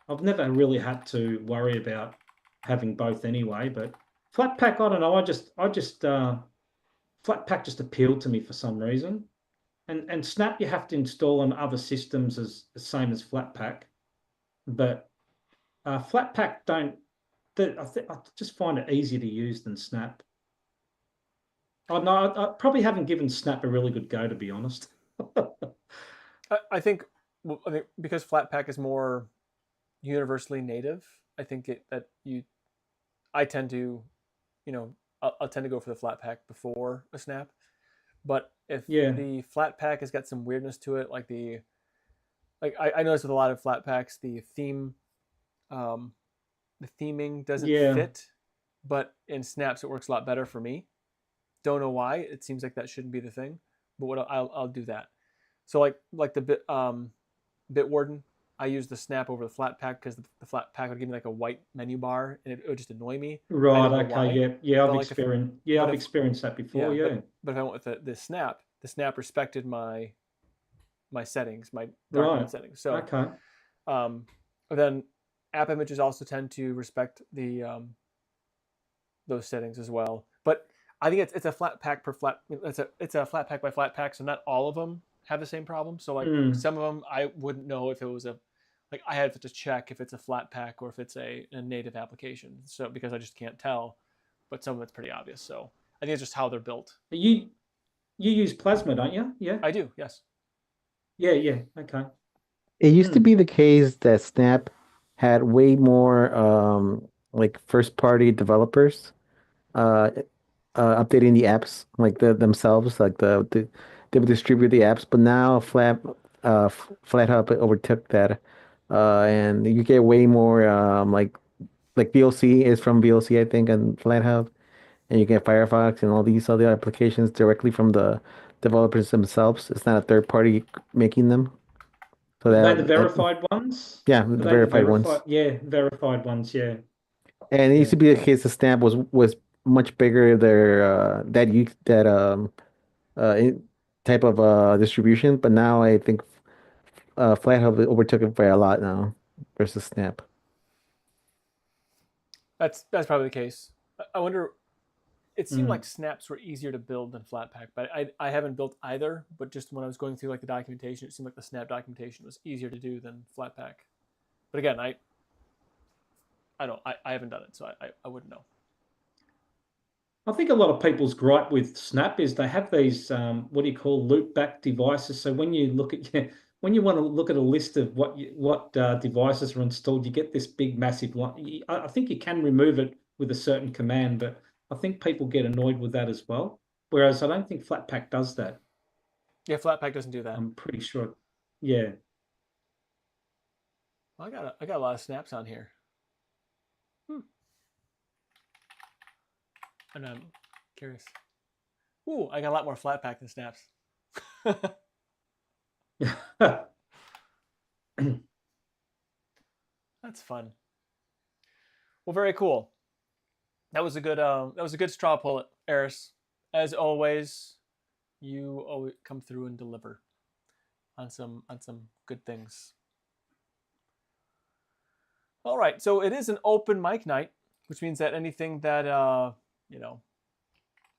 I've never really had to worry about having both anyway. But Flatpak, I don't know. I just Flatpak just appealed to me for some reason. And Snap you have to install on other systems as the same as Flatpak, but Flatpak don't. I just find it easier to use than Snap. Oh no, I probably haven't given Snap a really good go, to be honest. I think because Flatpak is more universally native, I think I tend to, I'll tend to go for the Flatpak before a Snap. But if the Flatpak has got some weirdness to it, like I noticed with a lot of Flatpaks, the theming doesn't fit, but in Snaps it works a lot better for me. Don't know why. It seems like that shouldn't be the thing, but I'll do that. So like the Bitwarden, I use the Snap over the Flatpak because the Flatpak would give me like a white menu bar and it would just annoy me. Right. Okay. Yeah. I've experienced that before. Yeah. But if I went with the Snap respected my settings, my dark mode settings. So then app images also tend to respect the those settings as well. But I think it's a Flatpak per flat. It's a Flatpak by Flatpak, so not all of them have the same problem. So like some of them, I wouldn't know if it was I had to check if it's a Flatpak or if it's a native application. So because I just can't tell, but some of it's pretty obvious. So I think it's just how they're built. You use Plasma, don't you? Yeah. I do. Yes. Yeah. Okay. It used to be the case that Snap had way more like first-party developers updating the apps like themselves, like they would distribute the apps. But now FlatHub overtook that, and you get way more like VLC is from VLC, I think, and FlatHub, and you get Firefox and all these other applications directly from the developers themselves. It's not a third party making them. So they're the verified ones? Yeah, the verified ones. Yeah, verified ones, yeah. And it used to be the case the Snap was much bigger type of distribution, but now I think FlatHub overtook it by a lot now versus Snap. That's probably the case. I wonder. It seemed like Snaps were easier to build than Flatpak, but I haven't built either. But just when I was going through like the documentation, it seemed like the Snap documentation was easier to do than Flatpak. But again, I haven't done it, so I wouldn't know. I think a lot of people's gripe with Snap is they have these what do you call loopback devices. So when you look at when you want to look at a list of what devices are installed, you get this big massive one. I think you can remove it with a certain command, but I think people get annoyed with that as well. Whereas I don't think Flatpak does that. Yeah, Flatpak doesn't do that. I'm pretty sure. Yeah. Well, I got a lot of Snaps on here. And I'm curious. Ooh, I got a lot more Flatpak than Snaps. That's fun. Well, very cool. That was a good straw poll, Eris. As always, you always come through and deliver on some good things. All right, so it is an open mic night, which means that anything that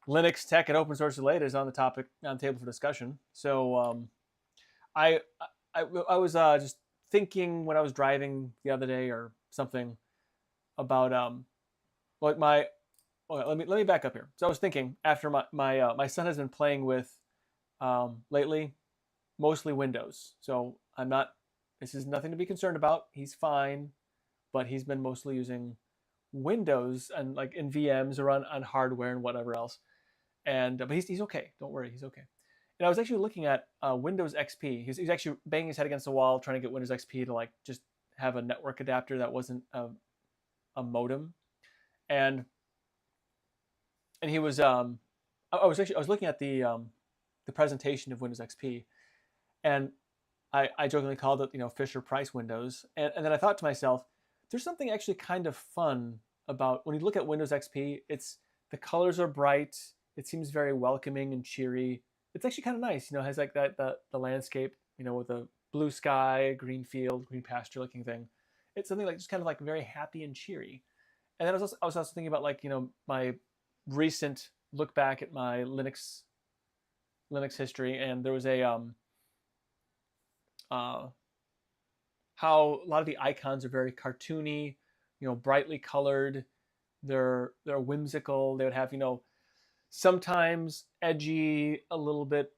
Linux tech and open source related is on the table for discussion. So I was just thinking when I was driving the other day or something about let me back up here. So I was thinking after my son has been playing with lately mostly Windows. So this is nothing to be concerned about. He's fine, but he's been mostly using Windows and like in VMs or on hardware and whatever else. And but he's okay. Don't worry, he's okay. And I was actually looking at Windows XP. He's actually banging his head against the wall trying to get Windows XP to like just have a network adapter that wasn't a modem. And he was I was looking at the presentation of Windows XP, and I jokingly called it Fisher Price Windows, and then I thought to myself, there's something actually kind of fun about when you look at Windows XP. It's the colors are bright. It seems very welcoming and cheery. It's actually kind of nice, it has like that the landscape, with a blue sky, green field, green pasture looking thing. It's something like just kind of like very happy and cheery. And then I was also thinking about like my recent look back at my Linux history, and there was a how a lot of the icons are very cartoony, brightly colored. They're whimsical. They would have, sometimes edgy, a little bit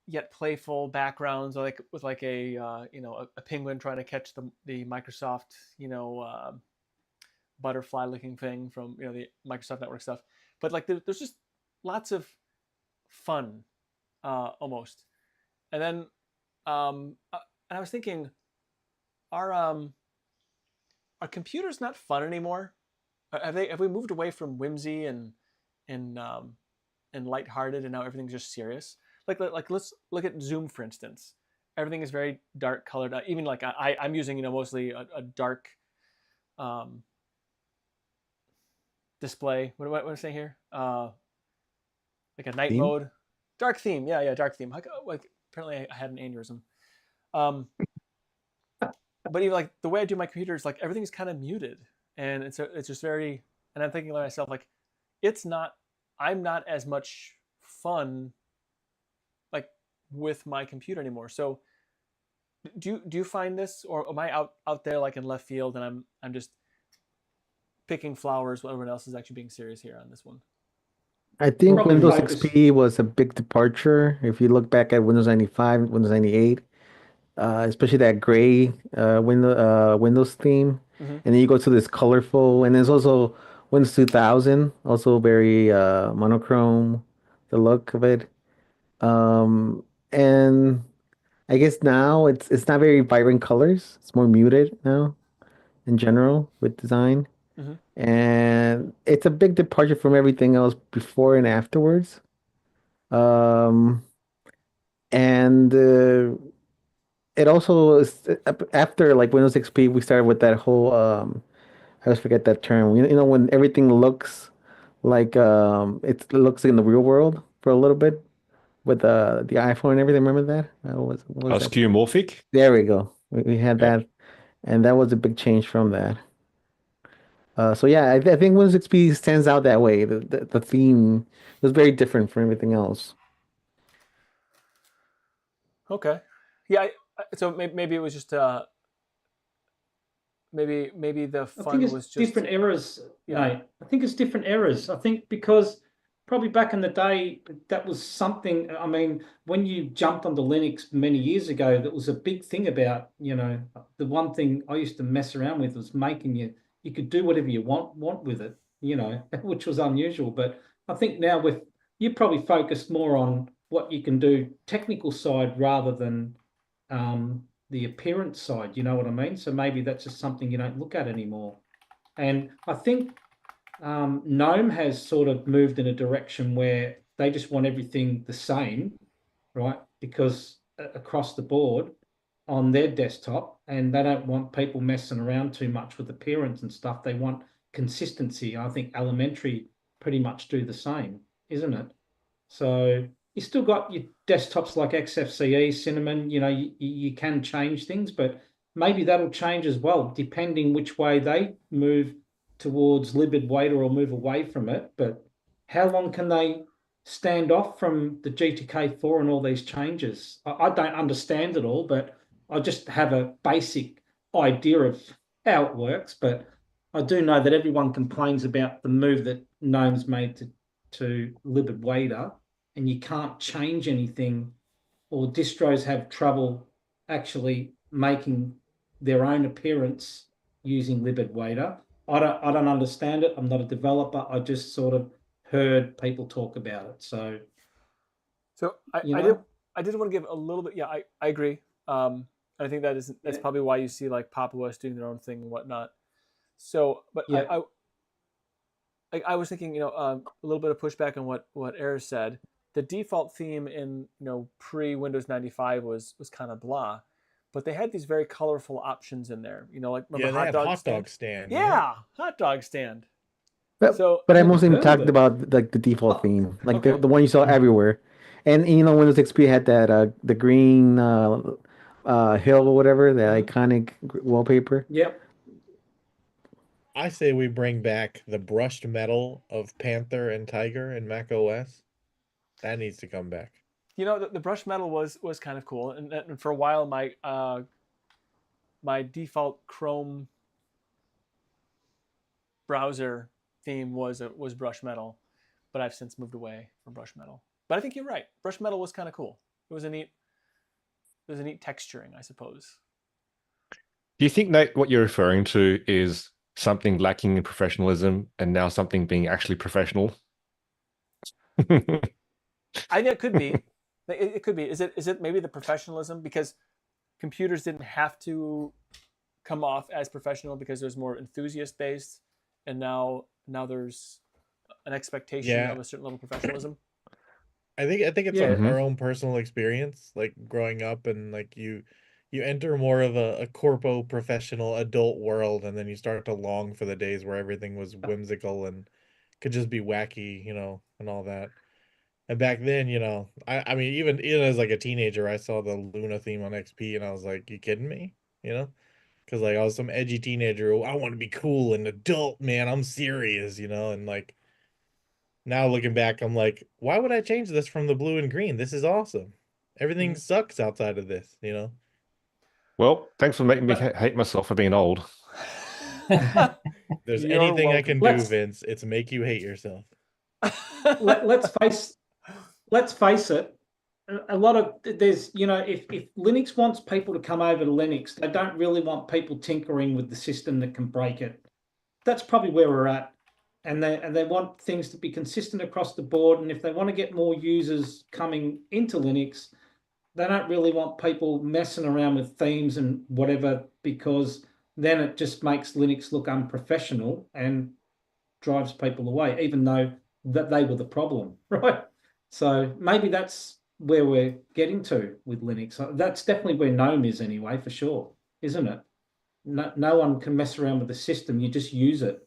yet playful backgrounds, like with like a a penguin trying to catch the Microsoft butterfly looking thing from the Microsoft Network stuff. But like there's just lots of fun almost. And then and I was thinking, are computers not fun anymore? Have we moved away from whimsy and lighthearted, and now everything's just serious? Like let's look at Zoom, for instance. Everything is very dark colored. Even like I'm using mostly a dark display. What am I saying here? Like a night mode, dark theme. Yeah, dark theme. Like apparently I had an aneurysm. But even like the way I do my computer is like everything's kind of muted, and it's just very. And I'm thinking to myself, like, I'm not as much fun like with my computer anymore. So do you find this, or am I out there like in left field, and I'm just picking flowers while everyone else is actually being serious here on this one? I think Windows XP was a big departure. If you look back at Windows 95, Windows 98, especially that gray Windows theme, and then you go to this colorful, and there's also Windows 2000, also very monochrome, the look of it. And I guess now it's not very vibrant colors. It's more muted now in general with design. And it's a big departure from everything else before and afterwards. And it also is, after like Windows XP, we started with that whole I always forget that term. When everything looks like it looks in the real world for a little bit with the iPhone and everything. Remember that? What was that? Skeuomorphic? There we go. We had that, and that was a big change from that. So yeah, I think Windows XP stands out that way. The theme was very different from everything else. Okay, yeah. So maybe it was just maybe the fun was just different eras. Yeah, I think it's different eras. I think because probably back in the day that was something. I mean, when you jumped onto Linux many years ago, that was a big thing about. The one thing I used to mess around with was making you could do whatever you want with it, which was unusual. But I think now you probably focus more on what you can do technical side rather than the appearance side, you know what I mean? So maybe that's just something you don't look at anymore. And I think Gnome has sort of moved in a direction where they just want everything the same, right? Because across the board on their desktop, and they don't want people messing around too much with appearance and stuff. They want consistency. I think Elementary pretty much do the same, isn't it? So you still got your desktops like XFCE, Cinnamon, you can change things, but maybe that'll change as well, depending which way they move towards libadwaita or move away from it. But how long can they stand off from the GTK4 and all these changes? I don't understand it all, but I just have a basic idea of how it works. But I do know that everyone complains about the move that Gnome's made to libadwaita, and you can't change anything, or distros have trouble actually making their own appearance using libadwaita. I don't understand it. I'm not a developer. I just sort of heard people talk about it. So I did want to give a little bit. Yeah, I agree. I think that's probably why you see like Papua doing their own thing and whatnot. So, but yeah. I was thinking, a little bit of pushback on what Eric said. The default theme in pre Windows 95 was kind of blah, but they had these very colorful options in there. Like remember hot dog stand? Yeah, hot dog stand. But I mostly talked about like the default theme, like the one you saw everywhere. And Windows XP had that the green hill or whatever, the iconic wallpaper. Yep. I say we bring back the brushed metal of Panther and Tiger in Mac OS. That needs to come back. You know, the brushed metal was kind of cool, and for a while my my default Chrome browser theme was brushed metal, but I've since moved away from brushed metal. But I think you're right. Brushed metal was kind of cool. It was a neat texturing, I suppose. Do you think, Nate, what you're referring to is something lacking in professionalism and now something being actually professional? I think it could be. It could be. Is it maybe the professionalism, because computers didn't have to come off as professional because there's more enthusiast based, and now there's an expectation of a certain level of professionalism. I think it's our own personal experience, like growing up, and like you enter more of a corpo professional adult world, and then you start to long for the days where everything was whimsical and could just be wacky, and all that. And back then, I mean, even as like a teenager, I saw the Luna theme on XP, and I was like, "You kidding me?" Because like I was some edgy teenager. I want to be cool and adult, man. I'm serious, and like. Now looking back, I'm like, why would I change this from the blue and green? This is awesome. Everything sucks outside of this, Well, thanks for making me hate myself for being old. There's anything I can do, Vince, it's make you hate yourself. Let's face it. A lot of there's, if Linux wants people to come over to Linux, they don't really want people tinkering with the system that can break it. That's probably where we're at. And they want things to be consistent across the board. And if they want to get more users coming into Linux, they don't really want people messing around with themes and whatever, because then it just makes Linux look unprofessional and drives people away, even though that they were the problem, right? So maybe that's where we're getting to with Linux. That's definitely where Gnome is anyway, for sure, isn't it? No one can mess around with the system. You just use it.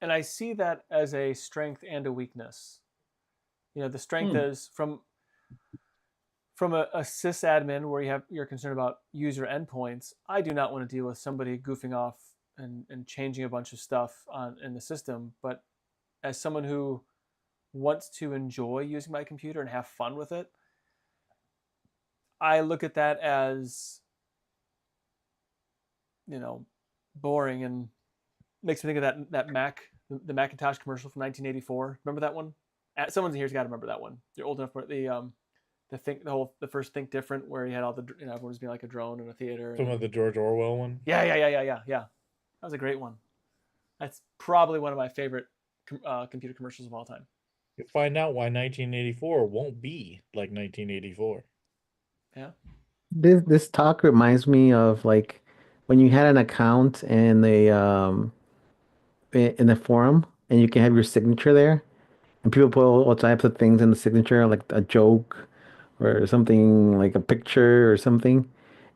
And I see that as a strength and a weakness. The strength is from a sysadmin where you're concerned about user endpoints. I do not want to deal with somebody goofing off and changing a bunch of stuff in the system. But as someone who wants to enjoy using my computer and have fun with it, I look at that as, boring, and makes me think of that the Macintosh commercial from 1984. Remember that one? Someone here's got to remember that one. You're old enough for the first Think Different, where you had all the everyone was being like a drone in a theater. Some of the George Orwell one. Yeah. That was a great one. That's probably one of my favorite computer commercials of all time. You'll find out why 1984 won't be like 1984. Yeah. This talk reminds me of like when you had an account in the forum, and you can have your signature there, and people put all types of things in the signature, like a joke or something, like a picture or something,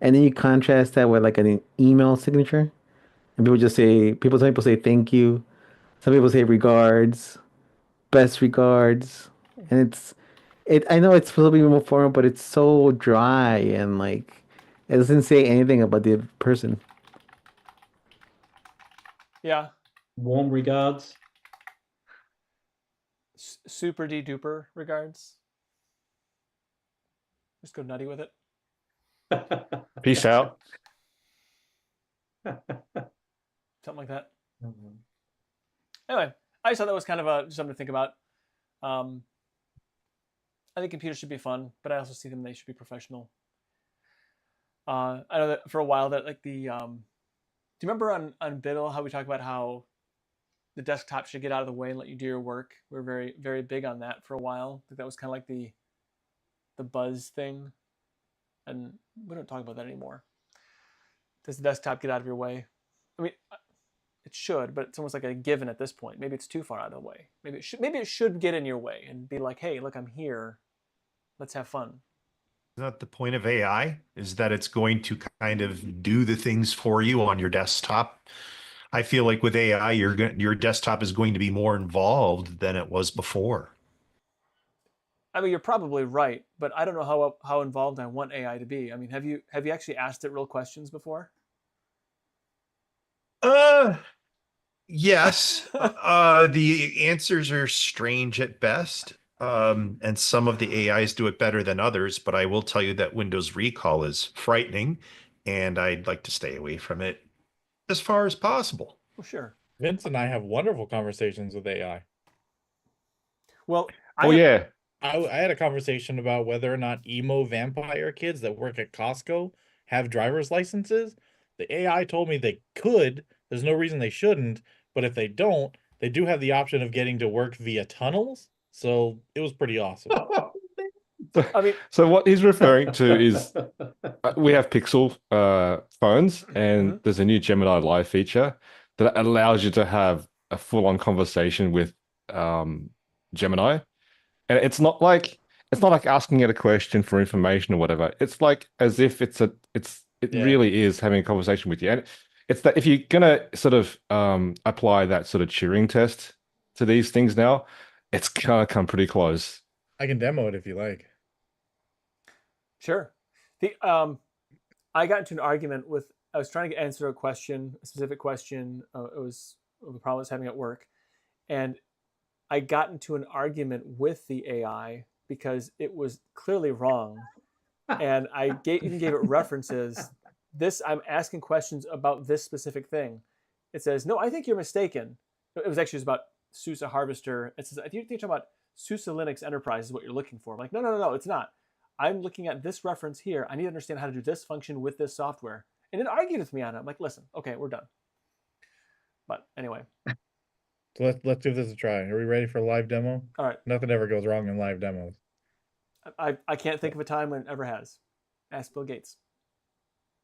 and then you contrast that with like an email signature, and some people say thank you, some people say regards, best regards, and I know it's supposed to be more formal, but it's so dry, and like it doesn't say anything about the person. Yeah. Warm regards. Super duper regards. Just go nutty with it. Peace out. Something like that. Anyway, I just thought that was kind of something to think about. I think computers should be fun, but I also see they should be professional. I know that for a while that like do you remember on Biddle how we talked about how the desktop should get out of the way and let you do your work? We were very, very big on that for a while. I think that was kind of like the buzz thing. And we don't talk about that anymore. Does the desktop get out of your way? I mean, it should, but it's almost like a given at this point. Maybe it's too far out of the way. Maybe it should get in your way and be like, hey, look, I'm here. Let's have fun. Isn't that the point of AI? Is that it's going to kind of do the things for you on your desktop? I feel like with AI, your desktop is going to be more involved than it was before. I mean, you're probably right, but I don't know how involved I want AI to be. I mean, have you actually asked it real questions before? Yes. The answers are strange at best. And some of the AIs do it better than others, but I will tell you that Windows Recall is frightening, and I'd like to stay away from it as far as possible. Well, sure. Vince and I have wonderful conversations with AI. Well, I had a conversation about whether or not emo vampire kids that work at Costco have driver's licenses. The AI told me they could. There's no reason they shouldn't, but if they don't, they do have the option of getting to work via tunnels. So it was pretty awesome. I mean, so what he's referring to is we have Pixel phones, and there's a new Gemini Live feature that allows you to have a full-on conversation with Gemini, and it's not like asking it a question for information or whatever. It's like as if it really is having a conversation with you. And it's that if you're gonna sort of apply that sort of Turing test to these things now, it's gonna come pretty close. I can demo it if you like. Sure. I got into an argument with. I was trying to answer a specific question. It was a problem I was having at work, and I got into an argument with the AI because it was clearly wrong, and I even gave it references. I'm asking questions about this specific thing. It says, "No, I think you're mistaken." It was actually about SUSE Harvester. It says, "I think you're talking about SUSE Linux Enterprise is what you're looking for." I'm like, no, it's not. I'm looking at this reference here. I need to understand how to do this function with this software. And it argued with me on it. I'm like, listen, okay, we're done. But anyway. So let's give this a try. Are we ready for a live demo? All right. Nothing ever goes wrong in live demos. I can't think of a time when it ever has. Ask Bill Gates.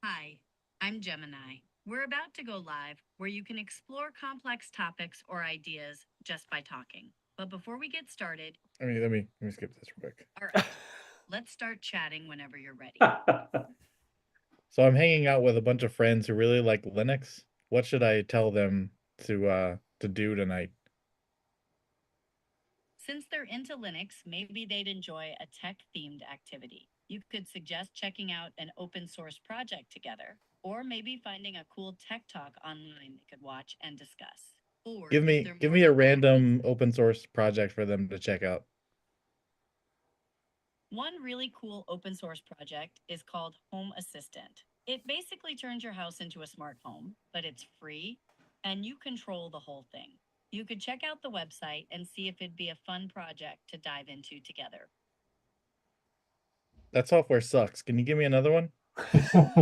Hi, I'm Gemini. We're about to go live where you can explore complex topics or ideas just by talking. But before we get started... let me skip this real quick. All right. Let's start chatting whenever you're ready. So I'm hanging out with a bunch of friends who really like Linux. What should I tell them to do tonight? Since they're into Linux, maybe they'd enjoy a tech-themed activity. You could suggest checking out an open source project together, or maybe finding a cool tech talk online they could watch and discuss. Or give me a random open source project for them to check out. One really cool open source project is called Home Assistant. It basically turns your house into a smart home, but it's free and you control the whole thing. You could check out the website and see if it'd be a fun project to dive into together. That software sucks. Can you give me another one? How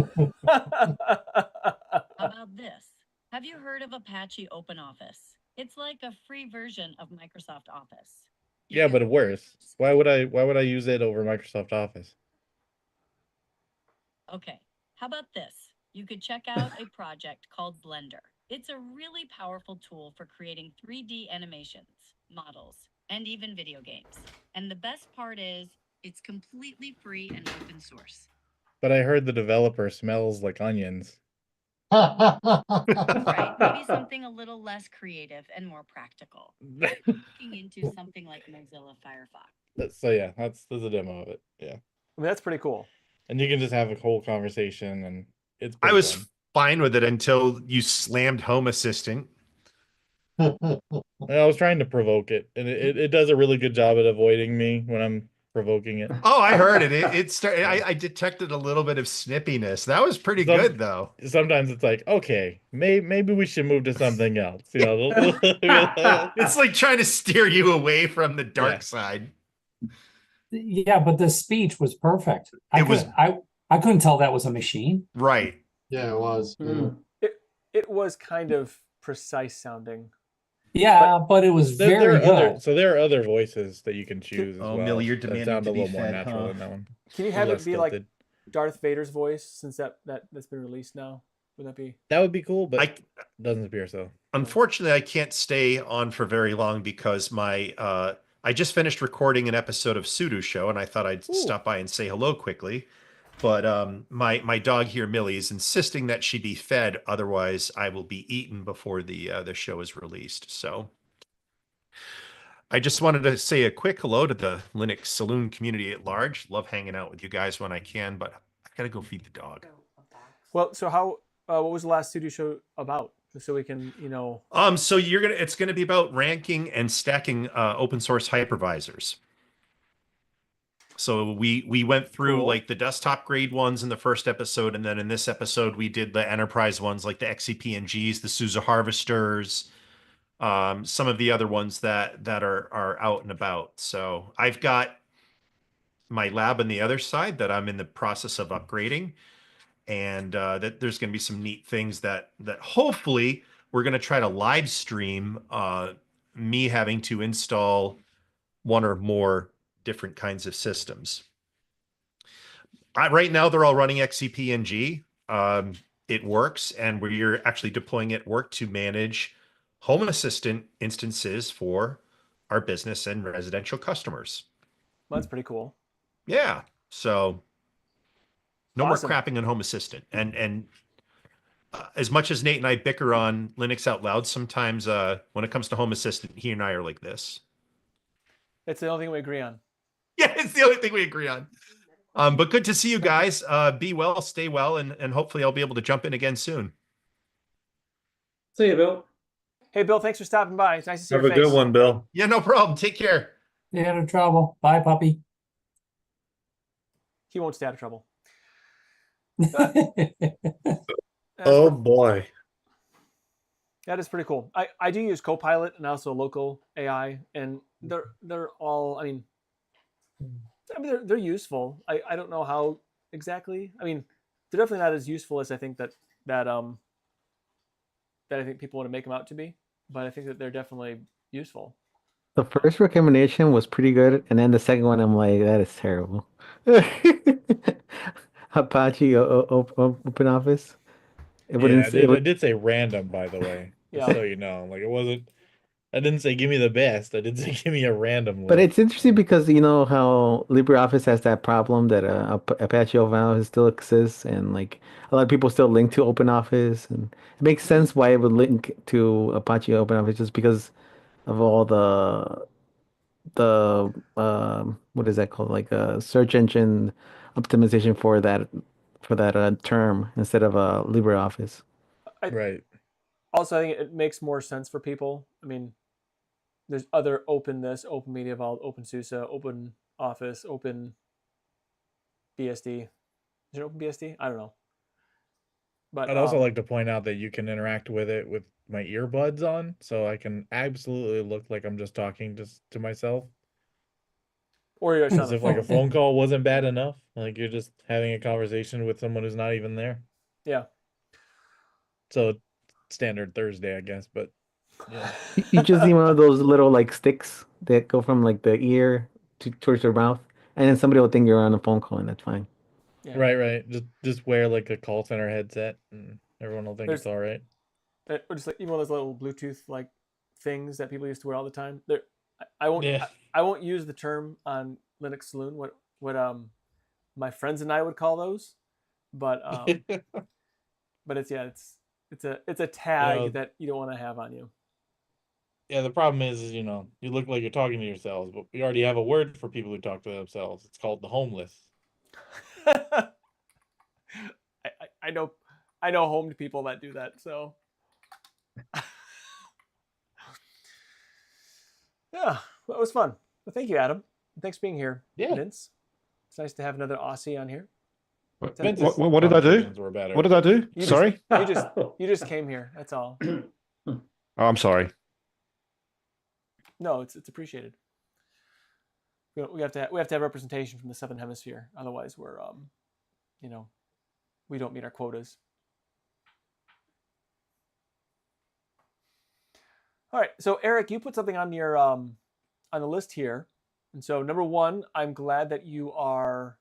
about this? Have you heard of Apache OpenOffice? It's like a free version of Microsoft Office. Yeah, but worse. Why would I use it over Microsoft Office? Okay, how about this? You could check out a project called Blender. It's a really powerful tool for creating 3D animations, models, and even video games. And the best part is, it's completely free and open source. But I heard the developer smells like onions. Right, maybe something a little less creative and more practical. Looking into something like Mozilla Firefox. So yeah, that's a demo of it. Yeah. I mean, that's pretty cool. And you can just have a whole conversation, and it's. I was fine with it until you slammed Home Assistant. I was trying to provoke it, and it does a really good job at avoiding me when I'm provoking it. Oh, I heard it. It started. I detected a little bit of snippiness. That was pretty good, though. Sometimes it's like, okay, maybe we should move to something else. You know, it's like trying to steer you away from the dark side. Yeah, but the speech was perfect. I couldn't tell that was a machine. Right. Yeah, it was. It was kind of precise sounding. Yeah, but it was very good. So there are other voices that you can choose as well. Millie, you're demanding sound to a be little more fed, natural than that one. Can you have it be like Darth Vader's voice, since that's been released now? Would that be? That would be cool, but it doesn't appear so. Unfortunately, I can't stay on for very long because I just finished recording an episode of Sudo Show, and I thought I'd stop by and say hello quickly. But my dog here, Millie, is insisting that she be fed. Otherwise, I will be eaten before the show is released. So I just wanted to say a quick hello to the Linux Saloon community at large. Love hanging out with you guys when I can, but I got to go feed the dog. Well, so what was the last studio show about? so we can, you know. So it's gonna be about ranking and stacking open source hypervisors. So we went through like the desktop grade ones in the first episode, and then in this episode we did the enterprise ones like the XCPNGs, the SUSE harvesters, some of the other ones that are out and about. So I've got my lab on the other side that I'm in the process of upgrading, and that there's going to be some neat things that hopefully we're going to try to live stream me having to install one or more different kinds of systems. Right now they're all running XCPNG. It works, and we're actually deploying it work to manage Home Assistant instances for our business and residential customers. Well, that's pretty cool. Yeah. So no more crapping on Home Assistant. And as much as Nate and I bicker on Linux out loud, sometimes when it comes to Home Assistant, he and I are like this. It's the only thing we agree on. Yeah, it's the only thing we agree on. But good to see you guys. Be well, stay well, and hopefully I'll be able to jump in again soon. See you, Bill. Hey, Bill, thanks for stopping by. It's nice to see Have your a face. good one, Bill. Yeah, no problem. Take care. Stay out of trouble. Bye, puppy. He won't stay out of trouble. Oh boy. That is pretty cool. I do use Copilot and also local AI, and they're all, I mean they're useful. I don't know how exactly. I mean, they're definitely not as useful as I think that I think people want to make them out to be, but I think that they're definitely useful. The first recommendation was pretty good, and then the second one, I'm like, that is terrible. Apache Open Office. It did say random, by the way. Yeah. Just so you know, like it wasn't. I didn't say give me the best. I did say give me a random list. But it's interesting because you know how LibreOffice has that problem that Apache Open Office still exists, and like a lot of people still link to OpenOffice, and it makes sense why it would link to Apache Open Office just because of all the what is that called, like a search engine optimization for that term instead of LibreOffice. Right. Also, I think it makes more sense for people. I mean, there's other Open Media Vault, OpenSUSE, Open Office, Open BSD. Is it Open BSD? I don't know. But I'd also like to point out that you can interact with it with my earbuds on, so I can absolutely look like I'm just talking to myself. Or you're as if like a phone call wasn't bad enough. Like you're just having a conversation with someone who's not even there. Yeah. So standard Thursday, I guess, but yeah. You just need one of those little like sticks that go from like the ear towards your mouth, and then somebody will think you're on a phone call, and that's fine. Yeah. Right. Just wear like a call center headset, and everyone will think it's all right. Or just like even one of those little Bluetooth like things that people used to wear all the time. I won't use the term on Linux Saloon what my friends and I would call those, but but it's a tag that you don't want to have on you. Yeah, the problem is you look like you're talking to yourselves, but we already have a word for people who talk to themselves. It's called the homeless. I know homed people that do that, so yeah, well, it was fun. Well, thank you, Adam. Thanks for being here. Yeah, Vince. It's nice to have another Aussie on here. What did I do? What did I do? Sorry? You just came here. That's all. Oh, I'm sorry. No, it's appreciated. We have to have representation from the Southern Hemisphere. Otherwise, we're we don't meet our quotas. All right. So Eric, you put something on your on the list here, and so number one, I'm glad that you are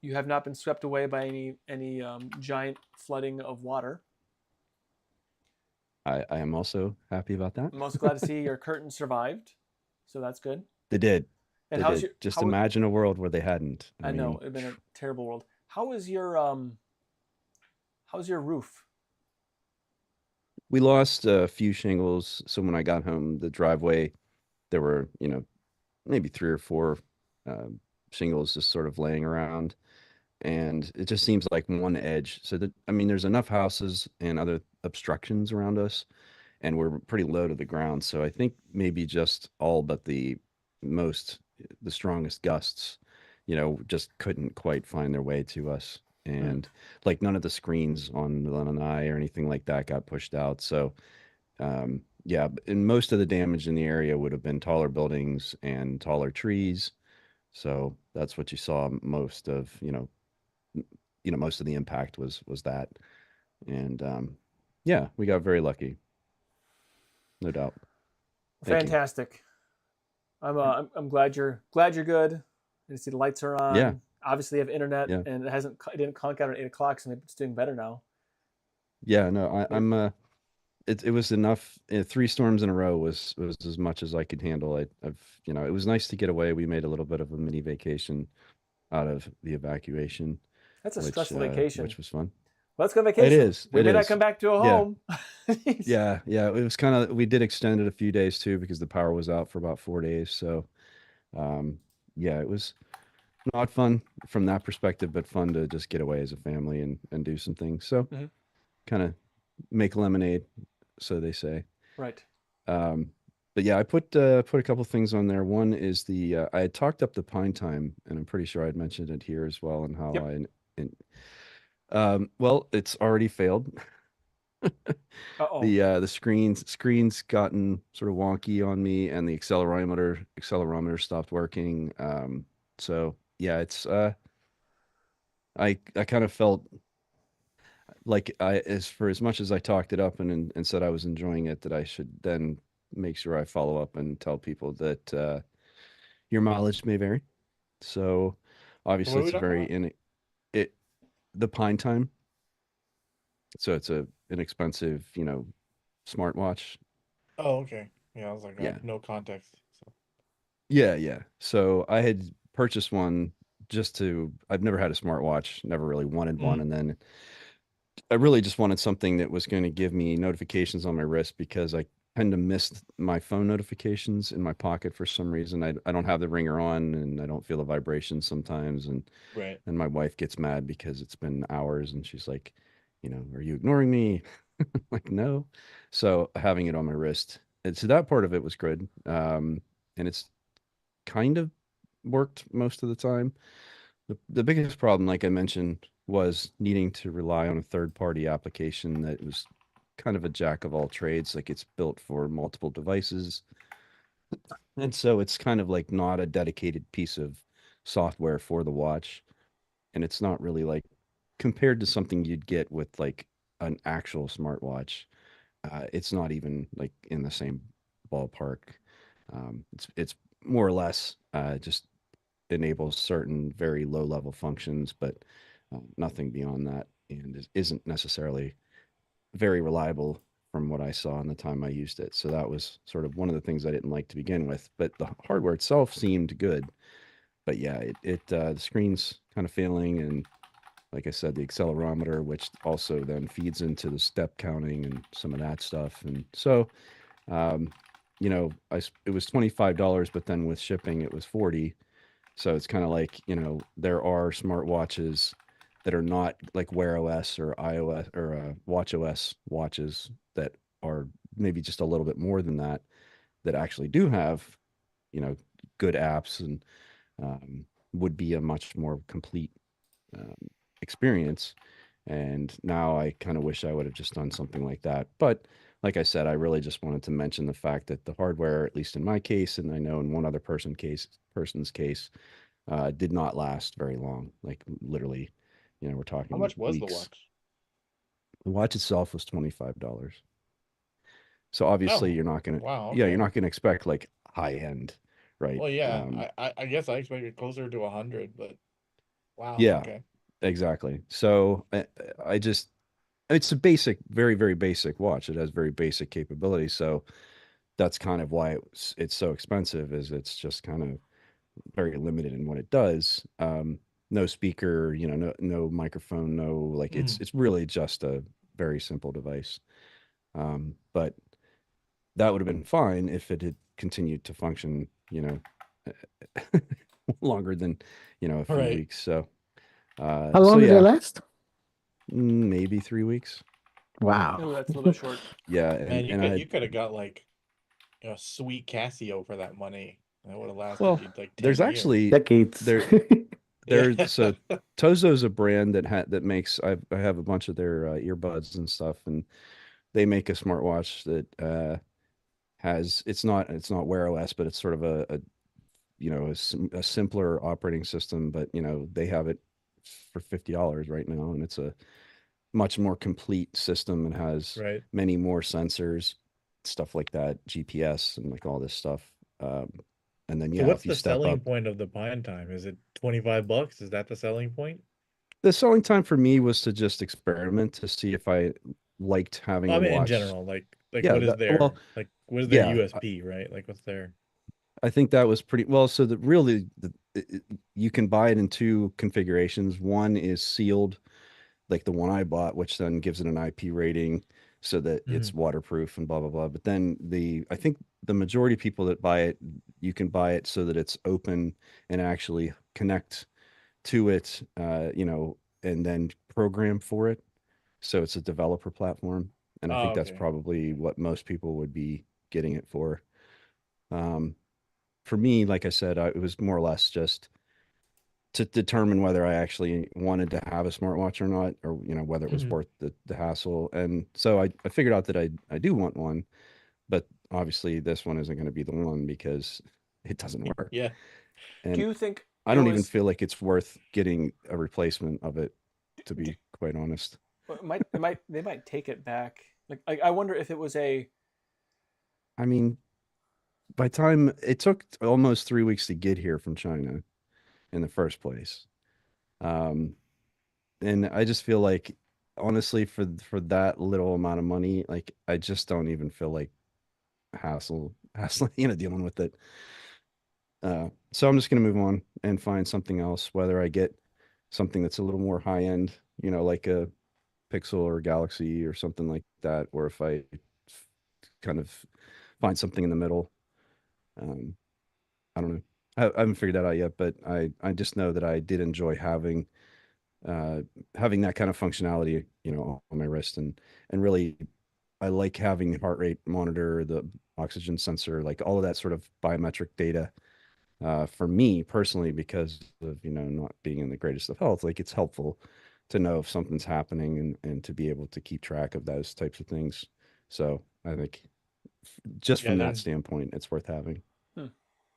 you have not been swept away by any giant flooding of water. I am also happy about that. I'm also glad to see your curtains survived, so that's good. They did. And just imagine a world where they hadn't. I know it'd been a terrible world. How's your roof? We lost a few shingles, so when I got home, the driveway, there were maybe 3 or 4 shingles just sort of laying around. and it just seems like one edge. So that, I mean, there's enough houses and other obstructions around us, and we're pretty low to the ground. So I think maybe just all but the strongest gusts, just couldn't quite find their way to us. And like none of the screens on the lanai or anything like that got pushed out. So yeah, and most of the damage in the area would have been taller buildings and taller trees. So that's what you saw most of, most of the impact was that. And yeah, we got very lucky. No doubt. Fantastic. I'm glad you're good. I see the lights are on. Yeah. Obviously you have internet, and it didn't conk out at 8 o'clock, so maybe it's doing better now. Yeah, no, I'm it was enough. 3 storms in a row was as much as I could handle. I've it was nice to get away. We made a little bit of a mini vacation out of the evacuation. That's a stressful vacation, which was fun. Let's go vacation. It is. We may not come back to a home. Yeah. It was kind of, we did extend it a few days too because the power was out for about 4 days. So, yeah, it was not fun from that perspective, but fun to just get away as a family and do some things. So, kind of make lemonade, so they say. Right. But yeah, I put a couple things on there. One is I had talked up the PineTime, and I'm pretty sure I'd mentioned it here as well, and how well, it's already failed. The screen's gotten sort of wonky on me, and the accelerometer stopped working. So yeah, it's I kind of felt like as much as I talked it up and said I was enjoying it, that I should then make sure I follow up and tell people that your mileage may vary. So obviously it's very the PineTime. So it's an inexpensive, smartwatch. Oh, okay. Yeah, I was like, no context. So. Yeah. So I had purchased one I've never had a smartwatch, never really wanted one. And then I really just wanted something that was going to give me notifications on my wrist, because I tend to miss my phone notifications in my pocket for some reason. I don't have the ringer on, and I don't feel the vibrations sometimes. And my wife gets mad because it's been hours and she's like, are you ignoring me? Like, no. So having it on my wrist, and so that part of it was good. And it's kind of worked most of the time. The biggest problem, like I mentioned, was needing to rely on a third-party application that was kind of a jack of all trades. Like, it's built for multiple devices. And so it's kind of like not a dedicated piece of software for the watch. And it's not really like compared to something you'd get with like an actual smartwatch. It's not even like in the same ballpark. It's more or less just enables certain very low level functions, but nothing beyond that, and isn't necessarily very reliable from what I saw in the time I used it. So that was sort of one of the things I didn't like to begin with, but the hardware itself seemed good. But yeah, the screen's kind of failing, and like I said, the accelerometer, which also then feeds into the step counting and some of that stuff. And so, it was $25, but then with shipping, it was $40. So it's kind of like, there are smartwatches that are not like Wear OS or iOS or Watch OS watches that are maybe just a little bit more than that actually do have, good apps and would be a much more complete experience. And now I kind of wish I would have just done something like that. But like I said, I really just wanted to mention the fact that the hardware, at least in my case, and I know in one other person's case, did not last very long. Like literally, we're talking. How much was weeks. The watch? The watch itself was $25. So obviously you're not gonna. Wow. Okay. Yeah, you're not gonna expect like high end, right? Well, yeah. I guess I expected closer to 100, but wow. Yeah. Okay. Exactly. So it's a basic, very, very basic watch. It has very basic capabilities. So that's kind of why it's so expensive, is it's just kind of very limited in what it does. No speaker, no microphone, no, like it's really just a very simple device. But that would have been fine if it had continued to function, longer than, a few weeks. So How long did it last? Maybe 3 weeks. Wow. Oh, that's a little bit short. Yeah, Man, you could have got like a sweet Casio for that money. That would have lasted well, you like 10 there's years. actually Decades. so Tozo's a brand that makes I have a bunch of their earbuds and stuff, and they make a smartwatch that has it's not Wear OS, but it's sort of a a simpler operating system, but they have it for $50 right now, and it's a much more complete system and has Right. many more sensors, stuff like that, GPS and like all this stuff. And then So what's if you the step selling up, point of the PineTime? Is it $25? Is that the selling point? the selling time for me was to just experiment to see if I liked having I a mean, in watch. general, like Yeah, what is that- their well, what is their yeah, USP, right? Like what's their I think that was pretty well. So that really, you can buy it in two configurations. One is sealed, like the one I bought, which then gives it an IP rating so that it's waterproof and blah blah blah. But then I think the majority of people that buy it, you can buy it so that it's open and actually connect to it, and then program for it. So it's a developer platform, and I think that's okay. probably what most people would be getting it for. For me, like I said, it was more or less just to determine whether I actually wanted to have a smartwatch or not, or whether it was worth the hassle. And so I figured out that I do want one, but obviously this one isn't going to be the one because it doesn't work. Yeah. And Do you think I don't even feel like it's worth getting a replacement of it, to be quite honest. They might take it back. Like I wonder if it was a. I mean, by time it took almost 3 weeks to get here from China in the first place. And I just feel like, honestly, for that little amount of money, like I just don't even feel like hassling, dealing with it. So I'm just gonna move on and find something else, whether I get something that's a little more high end, like a Pixel or Galaxy or something like that, or if I kind of find something in the middle. I don't know. I haven't figured that out yet, but I just know that I did enjoy having that kind of functionality, on my wrist, and really I like having the heart rate monitor, the oxygen sensor, like all of that sort of biometric data. For me personally, because of not being in the greatest of health, like it's helpful to know if something's happening and to be able to keep track of those types of things. So I think just from that standpoint, it's worth having.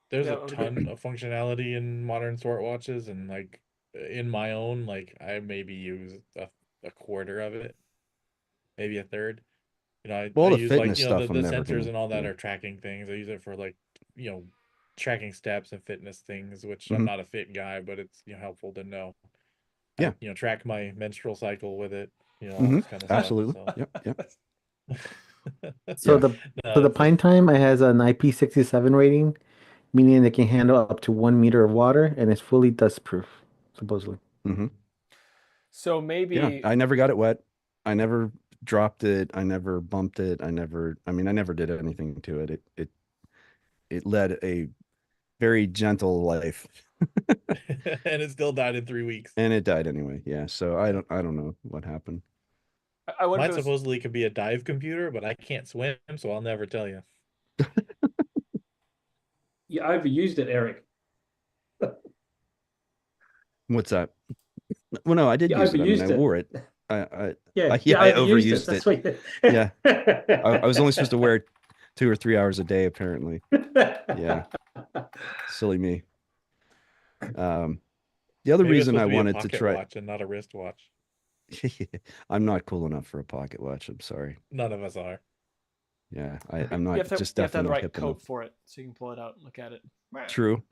There's a ton of functionality in modern smartwatches, and like in my own, like I maybe use a quarter of it, maybe a third. I the use fitness like stuff, the I'm never sensors gonna, and all that are tracking things. I use it for like tracking steps and fitness things, which I'm not a fit guy, but it's helpful to know. Yeah. I, track my menstrual cycle with it. All this kind of absolutely. stuff. So. Yep. So the PineTime, it has an IP67 rating, meaning it can handle up to 1 meter of water, and it's fully dust proof, supposedly. So maybe. Yeah, I never got it wet. I never dropped it. I never bumped it. I never did anything to it. It led a very gentle life. And it still died in 3 weeks. And it died anyway. Yeah. So I don't know what happened. Mine supposedly could be a dive computer, but I can't swim, so I'll never tell you. You overused it, Eric. What's that? Well, no, I did use it. I mean, I wore it. I overused it. What Yeah. I was only supposed to wear it 2 or 3 hours a day, apparently. Yeah. Silly me. The other reason I wanted to try watch and not a wristwatch. I'm not cool enough for a pocket watch. I'm sorry. None of us are. Yeah, I'm not. You have to have the right coat enough for it, so you can pull it out and look at it. True.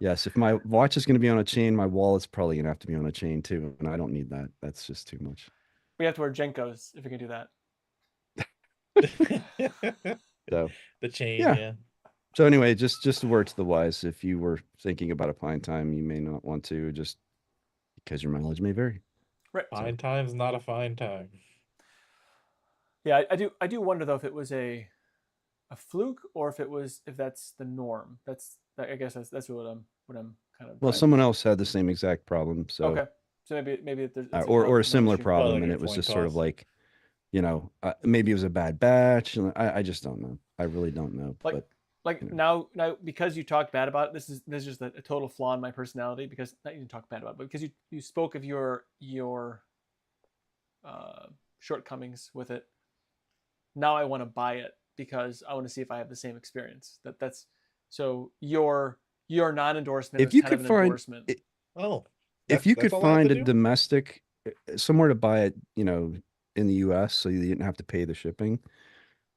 Yes, if my watch is going to be on a chain, my wallet's probably going to have to be on a chain too, and I don't need that. That's just too much. We have to wear Jenkos if we can do that. So the chain, yeah. So anyway, just a word to the wise: if you were thinking about a PineTime, you may not want to, just because your mileage may vary. Right. PineTime's not a fine time. Yeah, I do wonder though if it was a a fluke or if that's the norm. I guess that's what I'm kind of. Well, someone else had the same exact problem. So okay, so maybe it's or a similar issue. problem, like and a it was coin just sort of toss. like, maybe it was a bad batch. I just don't know. I really don't know. Now because you talked bad about it, this is just a total flaw in my personality, because not you talk bad about it, but because you spoke of your shortcomings with it. Now I want to buy it because I want to see if I have the same experience. That's so your non-endorsement If is you kind could of an find endorsement. If you could find a do? domestic somewhere to buy it, in the US, so you didn't have to pay the shipping,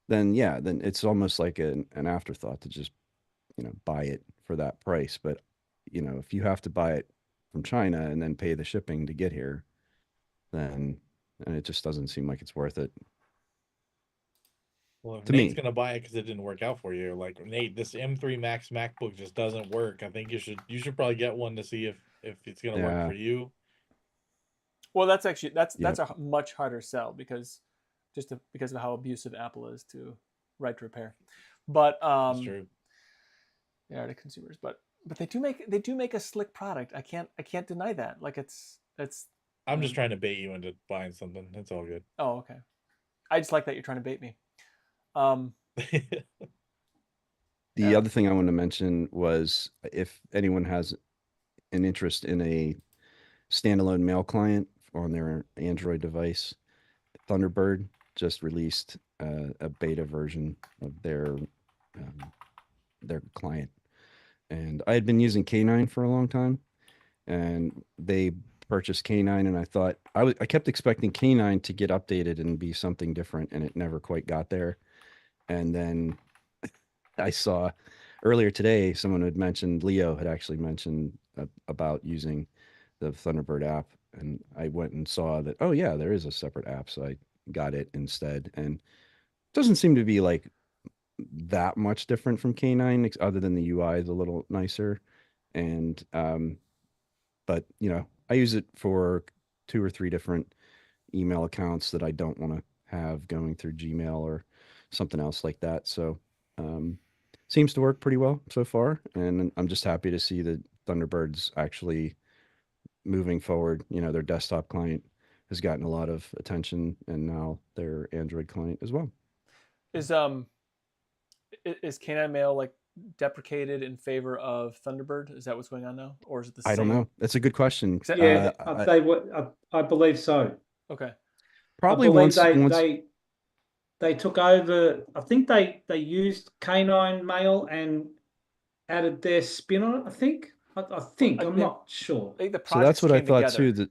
then then it's almost like an afterthought to just, buy it for that price. But, if you have to buy it from China and then pay the shipping to get here, then it just doesn't seem like it's worth it. Well, if to Nate's me. gonna buy it because it didn't work out for you, like, Nate, this M3 Max MacBook just doesn't work. I think you should probably get one to see if it's gonna work for you. Well, that's a much harder sell because of how abusive Apple is to right to repair. But That's true. They are to consumers, but they do make a slick product. I can't deny that. Like it's. I'm just trying to bait you into buying something. That's all good. Oh, okay. I just like that you're trying to bait me. The other thing I want to mention was, if anyone has an interest in a standalone mail client on their Android device, Thunderbird just released a beta version of their client. And I had been using K9 for a long time, and they purchased K9, and I thought I kept expecting K9 to get updated and be something different, and it never quite got there. And then I saw earlier today, Leo had actually mentioned about using the Thunderbird app, and I went and saw that, oh yeah, there is a separate app, so I got it instead. And it doesn't seem to be like that much different from K9, other than the UI is a little nicer. And but I use it for 2 or 3 different email accounts that I don't want to have going through Gmail or something else like that. So seems to work pretty well so far, and I'm just happy to see that Thunderbird's actually moving forward. Their desktop client has gotten a lot of attention, and now their Android client as well. Is K9 Mail like deprecated in favor of Thunderbird? Is that what's going on now, or is it the same? I don't know. That's a good question. Yeah, I believe so. Okay. Probably once they took over. I think they used K9 Mail and added their spin on it. I think. I'm not sure. So that's what I thought too.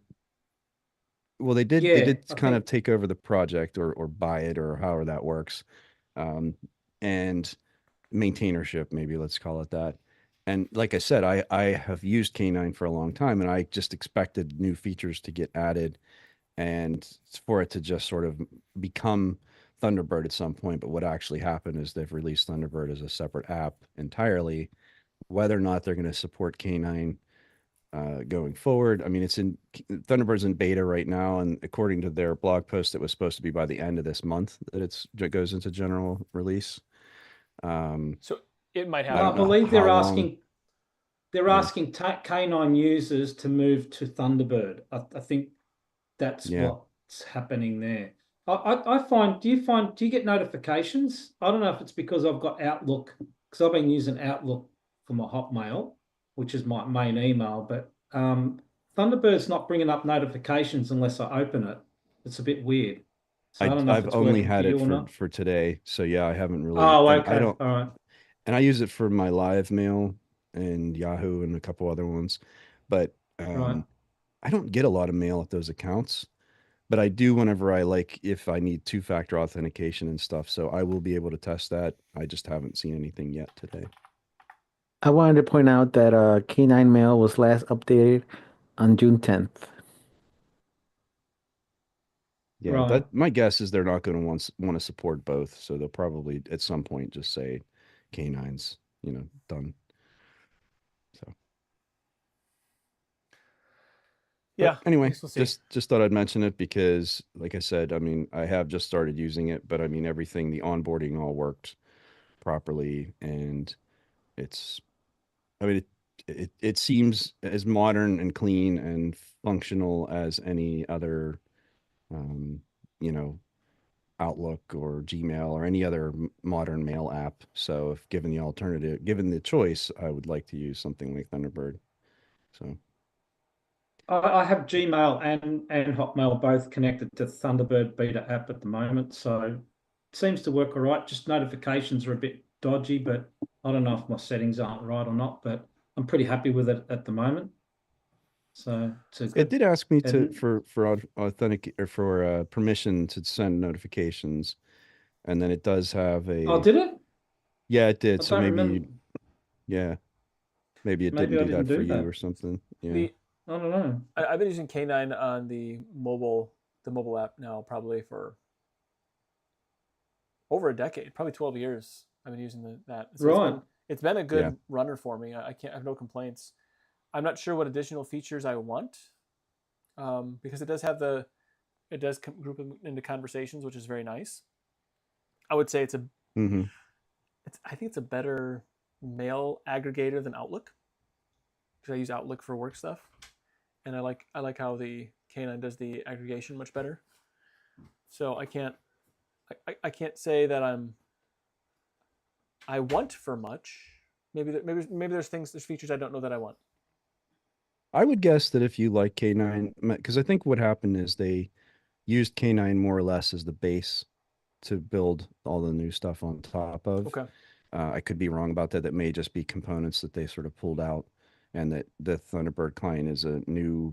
Well, they did kind of take over the project or buy it, or however that works, and maintainership, maybe let's call it that. And like I said, I have used K9 for a long time, and I just expected new features to get added and for it to just sort of become Thunderbird at some point. But what actually happened is they've released Thunderbird as a separate app entirely. Whether or not they're going to support K9 going forward, I mean, Thunderbird's in beta right now, and according to their blog post, it was supposed to be by the end of this month that it goes into general release. So it might happen. I believe they're asking K9 users to move to Thunderbird. I think that's what's happening there. I find, do you get notifications? I don't know if it's because I've got Outlook, because I've been using Outlook for my Hotmail, which is my main email, but Thunderbird's not bringing up notifications unless I open it. It's a bit weird. So I've only had it for today, so yeah, I haven't really. Oh, okay. All right. And I use it for my live mail and Yahoo and a couple other ones, but I don't get a lot of mail at those accounts. But I do whenever if I need 2-factor authentication and stuff. So I will be able to test that. I just haven't seen anything yet today. I wanted to point out that K9 Mail was last updated on June 10th. Yeah, my guess is they're not going to want to support both. So they'll probably at some point just say K9's, done. So. Yeah. But anyway, just thought I'd mention it because, like I said, I mean, I have just started using it, but I mean, everything, the onboarding all worked properly, and it's, I mean, it seems as modern and clean and functional as any other, you know, Outlook or Gmail or any other modern mail app. So if given the alternative, given the choice, I would like to use something like Thunderbird. So I have Gmail and Hotmail both connected to Thunderbird Beta app at the moment, so it seems to work all right. Just notifications are a bit dodgy, but I don't know if my settings aren't right or not, but I'm pretty happy with it at the moment. So it did ask me for authentic or for permission to send notifications, and then it does have a. Oh, did it? Yeah, it did. I So don't maybe remember. yeah, maybe it Maybe didn't I do didn't that for do you that. or something. Yeah. I don't know. I've been using K9 on the mobile app now probably for over a decade, probably 12 years. I've been using that. So Right. It's been a good runner for me. I have no complaints. I'm not sure what additional features I want, because it does group them into conversations, which is very nice. I would say I think it's a better mail aggregator than Outlook, because I use Outlook for work stuff, and I like how the K9 does the aggregation much better. So I can't say that I want for much. Maybe there's features I don't know that I want. I would guess that if you like K9, because I think what happened is they used K9 more or less as the base to build all the new stuff on top of. Okay. I could be wrong about that. That may just be components that they sort of pulled out, and that the Thunderbird client is a new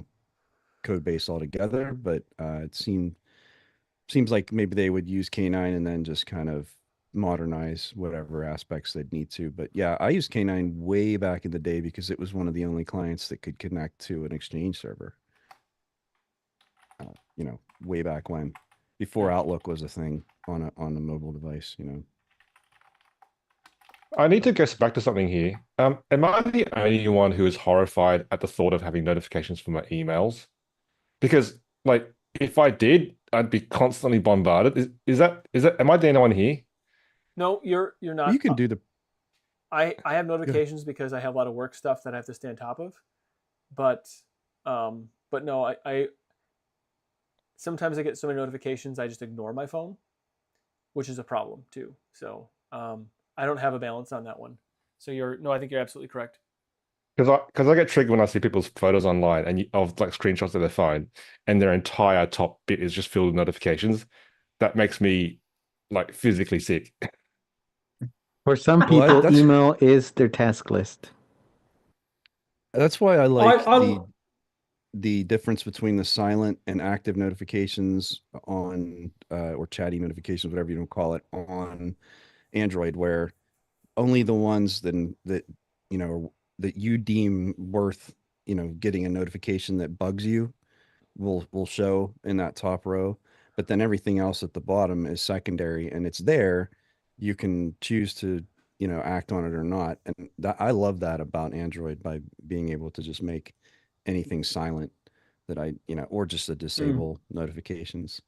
code base altogether. But it seems like maybe they would use K9 and then just kind of modernize whatever aspects they'd need to. But yeah, I used K9 way back in the day because it was one of the only clients that could connect to an Exchange server. You know, way back when, before Outlook was a thing on a mobile device. You know. I need to go back to something here. Am I the only one who is horrified at the thought of having notifications for my emails? Because, like, if I did, I'd be constantly bombarded. Is that am I the only one here? No, you're not. You can do the. I have notifications because I have a lot of work stuff that I have to stay on top of, but no, I sometimes I get so many notifications I just ignore my phone, which is a problem too. So I don't have a balance on that one. So I think you're absolutely correct. Because I get triggered when I see people's photos online and of like screenshots of their phone, and their entire top bit is just filled with notifications. That makes me like physically sick. For some people, email is their task list. That's why I like the difference between the silent and active notifications on or chatty notifications, whatever you want to call it, on Android, where only the ones that you know that you deem worth, you know, getting a notification that bugs you will show in that top row, but then everything else at the bottom is secondary, and it's there. You can choose to, you know, act on it or not, and I love that about Android, by being able to just make anything silent that or just to disable notifications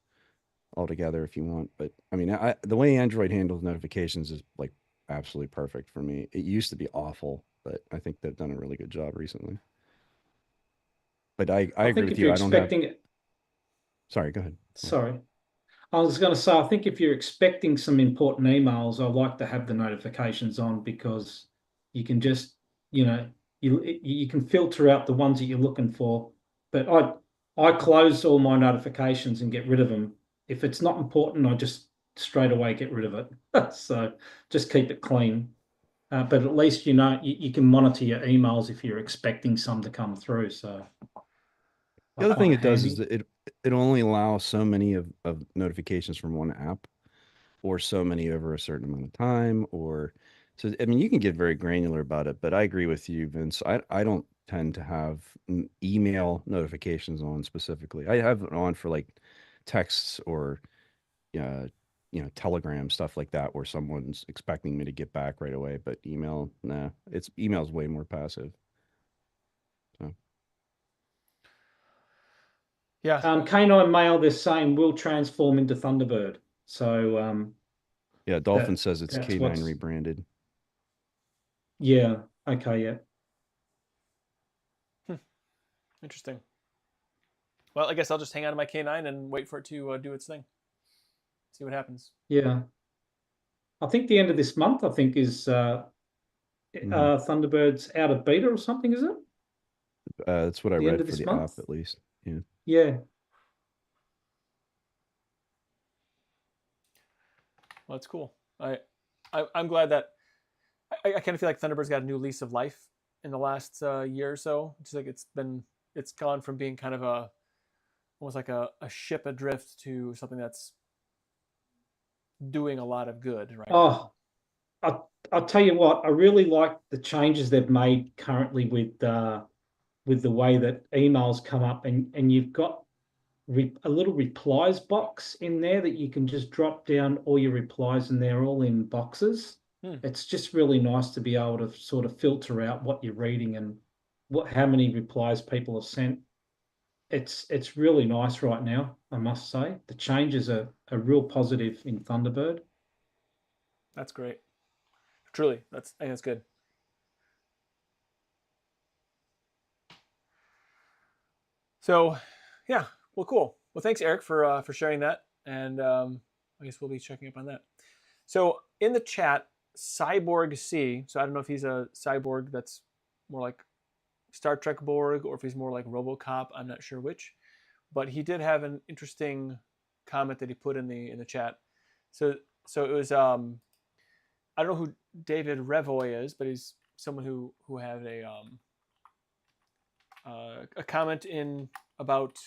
altogether if you want. But I mean, the way Android handles notifications is like absolutely perfect for me. It used to be awful, but I think they've done a really good job recently. But I agree with you. I don't have. Sorry, go ahead. Sorry. I was going to say, I think if you're expecting some important emails, I like to have the notifications on, because you can just, you can filter out the ones that you're looking for. But I close all my notifications and get rid of them. If it's not important, I just straight away get rid of it. So just keep it clean. But at least, you can monitor your emails if you're expecting some to come through. So the other thing it does is that it only allows so many of notifications from one app, or so many over a certain amount of time, or so. I mean, you can get very granular about it, but I agree with you, Vince. I don't tend to have email notifications on specifically. I have it on for like texts or Telegram, stuff like that, where someone's expecting me to get back right away. But email, nah, email's way more passive. So. Yeah. K9 Mail, they're saying will transform into Thunderbird. So Yeah, Dolphin says it's that's K9 what's rebranded. yeah. Okay, yeah. Interesting. Well, I guess I'll just hang on to my K9 and wait for it to do its thing. See what happens. Yeah. I think the end of this month, I think, is Thunderbird's out of beta or something, is it? That's what I The end read of for this the month? app, at least. Yeah. Yeah. Well, that's cool. I'm glad that I kind of feel like Thunderbird's got a new lease of life in the last year or so. It's like it's gone from being kind of almost like a ship adrift to something that's doing a lot of good right now. I'll tell you what, I really like the changes they've made currently with the way that emails come up, and you've got a little replies box in there that you can just drop down all your replies, and they're all in boxes. It's just really nice to be able to sort of filter out what you're reading and how many replies people have sent. It's really nice right now, I must say. The changes are real positive in Thunderbird. That's great. Truly, I think that's good. So, yeah, well, cool. Well, thanks, Eric, for sharing that, and I guess we'll be checking up on that. So, in the chat, Cyborg C. So I don't know if he's a cyborg that's more like Star Trek Borg or if he's more like RoboCop. I'm not sure which, but he did have an interesting comment that he put in the chat. So it was I don't know who David Revoy is, but he's someone who had a comment in about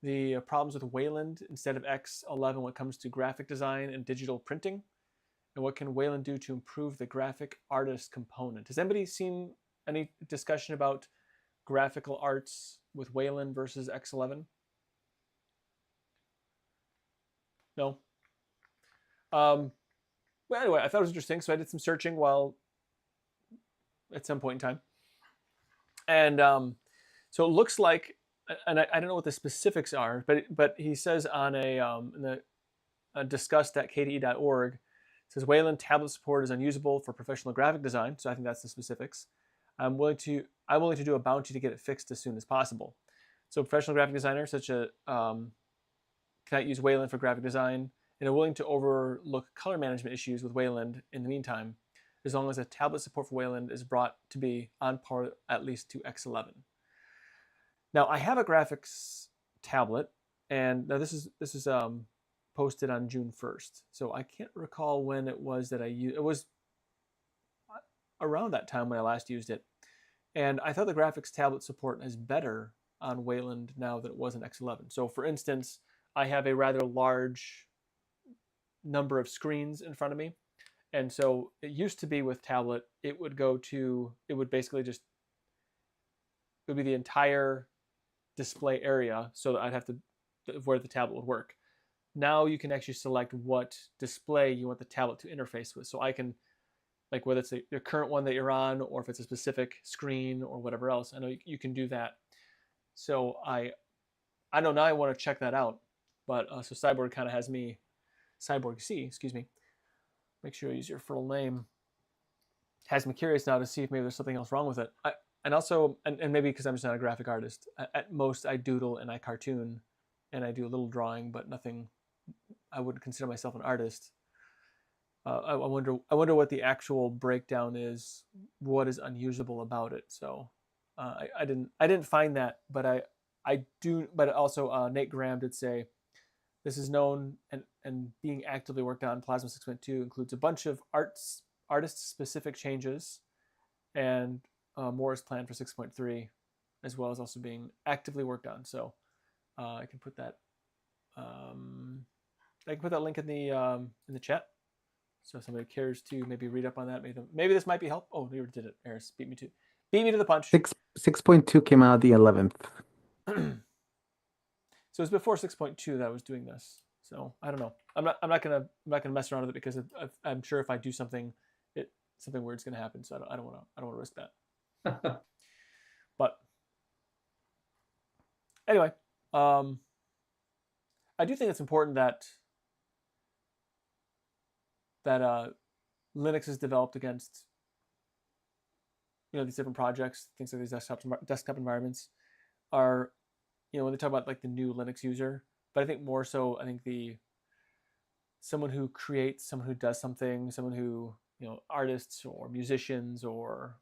the problems with Wayland instead of X11 when it comes to graphic design and digital printing, and what can Wayland do to improve the graphic artist component. Has anybody seen any discussion about graphical arts with Wayland versus X11? No? Well, anyway, I thought it was interesting, so I did some searching at some point in time. And so it looks like, and I don't know what the specifics are, but he says on discussed.kde.org, says Wayland tablet support is unusable for professional graphic design. So I think that's the specifics. I'm willing to do a bounty to get it fixed as soon as possible. So professional graphic designer such a cannot use Wayland for graphic design, and are willing to overlook color management issues with Wayland in the meantime, as long as a tablet support for Wayland is brought to be on par at least to X11. Now I have a graphics tablet, and now this is posted on June 1st. So I can't recall when it was that I used it. Was around that time when I last used it. And I thought the graphics tablet support is better on Wayland now than it was in X11. So for instance, I have a rather large number of screens in front of me. And so it used to be with tablet, it would basically just, it would be the entire display area, so that I'd have to, where the tablet would work. Now you can actually select what display you want the tablet to interface with. So I can, like whether it's the current one that you're on, or if it's a specific screen or whatever else, I know you can do that. So I know now I want to check that out. But so Cyborg kind of has me, Cyborg C, excuse me. Make sure you use your full name. Has me curious now to see if maybe there's something else wrong with it. And also, and maybe because I'm just not a graphic artist, at most I doodle and I cartoon and I do a little drawing, but nothing, I wouldn't consider myself an artist. I wonder what the actual breakdown is, what is unusable about it. So I didn't find that, but I do, but also Nate Graham did say, this is known and being actively worked on. Plasma 6.2 includes a bunch of artist-specific changes, and more is planned for 6.3, as well as also being actively worked on. So I can put that link in the chat. So if somebody cares to maybe read up on that, maybe this might be help. Oh, you did it, Eris. Beat me to the punch. 6.2 came out the 11th. So it's before 6.2 that I was doing this. So I don't know. I'm not gonna mess around with it, because I'm sure if I do something, something weird's gonna happen. So I don't want to risk that. But anyway, I do think it's important that Linux is developed against, these different projects, things like these desktop environments are, when they talk about like the new Linux user, but I think more so, I think someone who creates, someone who does something, someone who, artists or musicians or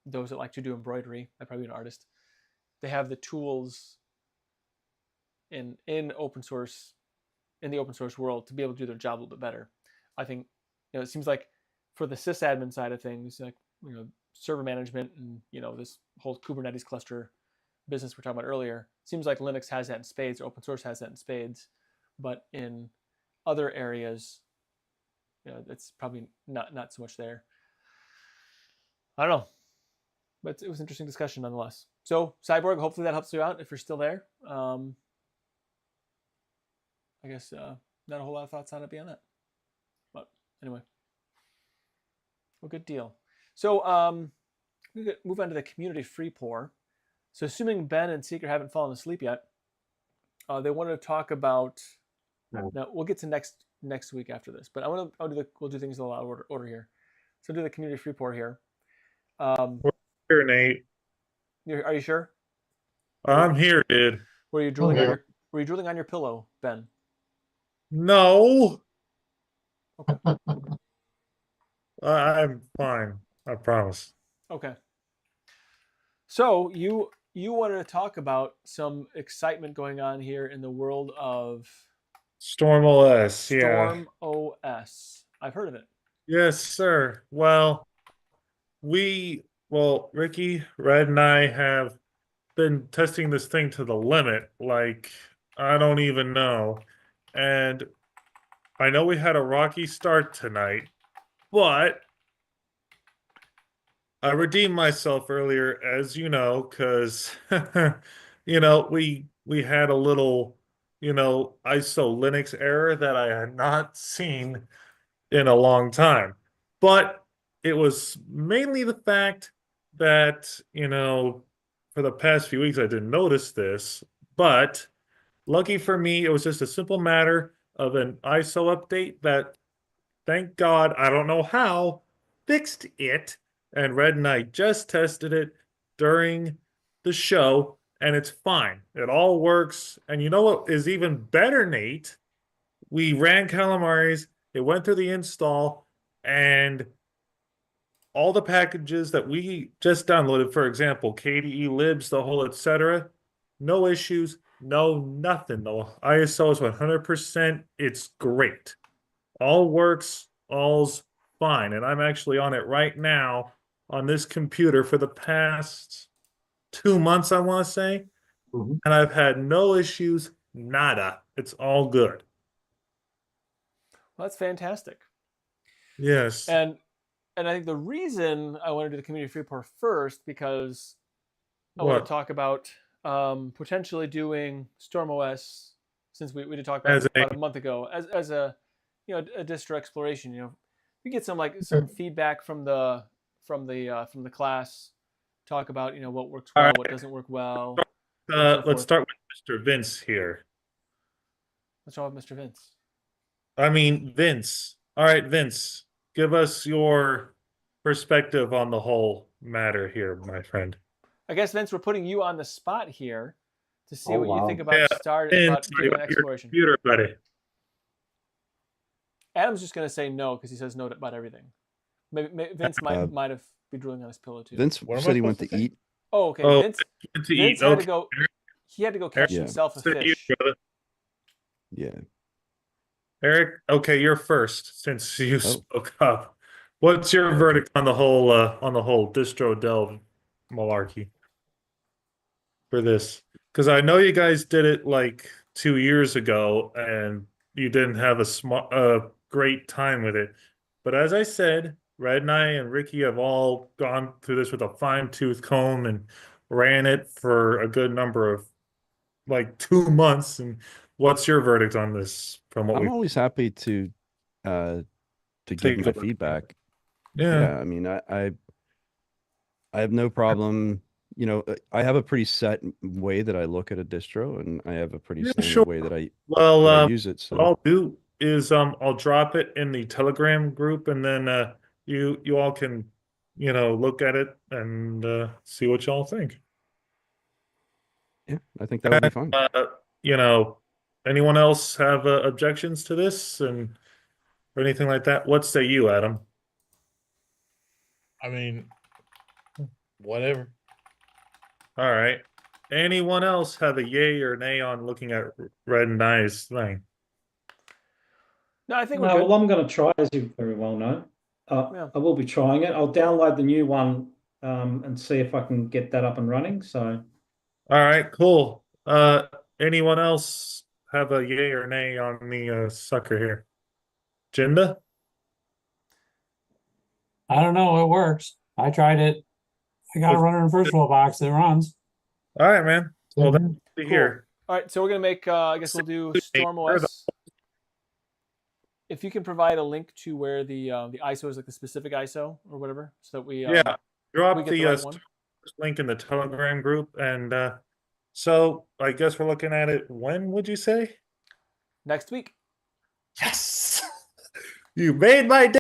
those that like to do embroidery, I'd probably be an artist. They have the tools in open source, in the open source world, to be able to do their job a little bit better. I think, it seems like for the sysadmin side of things, like, server management and, this whole Kubernetes cluster business we're talking about earlier, seems like Linux has that in spades, or open source has that in spades. But in other areas, it's probably not so much there. I don't know, but it was an interesting discussion nonetheless. So Cyborg, hopefully that helps you out if you're still there. I guess not a whole lot of thoughts on it beyond that. But anyway, well, good deal. So we could move on to the community free pour. So assuming Ben and Seeker haven't fallen asleep yet, they wanted to talk about. Now we'll get to next week after this, but we'll do things in a lot of order here. So do the community free pour here. We're here, Nate. Are you sure? I'm here, dude. Were you drooling on your pillow, Ben? No. Okay. I'm fine. I promise. Okay. So you wanted to talk about some excitement going on here in the world of Storm OS. Yeah. Storm OS. I've heard of it. Yes, sir. Well, Ricky, Red, and I have been testing this thing to the limit. Like, I don't even know. And I know we had a rocky start tonight, but I redeemed myself earlier, as you know, because, we had a little, ISO Linux error that I had not seen in a long time. But it was mainly the fact that, for the past few weeks, I didn't notice this. But lucky for me, it was just a simple matter of an ISO update that, thank God, I don't know how, fixed it. And Red and I just tested it during the show, and it's fine. It all works. And you know what is even better, Nate? We ran Calamares, it went through the install, and all the packages that we just downloaded, for example, KDE libs, the whole etc., no issues, no nothing. The ISO is 100%. It's great. All works, all's fine. And I'm actually on it right now on this computer for the past 2 months, I want to say. Mm-hmm. And I've had no issues, nada. It's all good. Well, that's fantastic. Yes. And I think the reason I want to do the community free pour first, because I want to talk about potentially doing Storm OS, since we did talk about it about a month ago, as a a distro exploration. We get some feedback from the class, talk about what works well, what doesn't work well. Let's start with Mr. Vince here. What's wrong with Mr. Vince? I mean, Vince. All right, Vince, give us your perspective on the whole matter here, my friend. I guess, Vince, we're putting you on the spot here to see what you think about about doing an exploration. Computer, buddy. Adam's just going to say no because he says no about everything. Maybe Vince might have been drooling on his pillow too. Vince said he went to eat. Oh, okay. Oh, Vince Vince had to go. He had to go catch himself a fish. Yeah. Eric, okay, you're first since you spoke up. What's your verdict on the whole distro delve malarkey for this? Because I know you guys did it like 2 years ago and you didn't have a great time with it. But as I said, Red and I and Ricky have all gone through this with a fine-tooth comb and ran it for a good number of 2 months. And what's your verdict on this? I'm always happy to give my feedback. Yeah. I mean, I have no problem. I have a pretty set way that I look at a distro, and I have a pretty standard way that I use it. So I'll do is I'll drop it in the Telegram group, and then you all can look at it and see what y'all think. Yeah, I think that would be fine. Anyone else have objections to this or anything like that? What say you, Adam? I mean, whatever. All right. Anyone else have a yay or nay on looking at Red and I's thing? No, I think no. Well, I'm going to try, as you very well know. I will be trying it. I'll download the new one and see if I can get that up and running. So, all right, cool. Anyone else have a yay or nay on the sucker here? Jinda? I don't know. It works. I tried it. I got to run it in VirtualBox. It runs. All right, man. Well, that's cool. Here. All right, so we're gonna make. I guess we'll do Storm OS. If you can provide a link to where the ISO is, like the specific ISO or whatever, so that we drop the right one. Link in the Telegram group, and so I guess we're looking at it. When would you say? Next week. Yes, you made my day.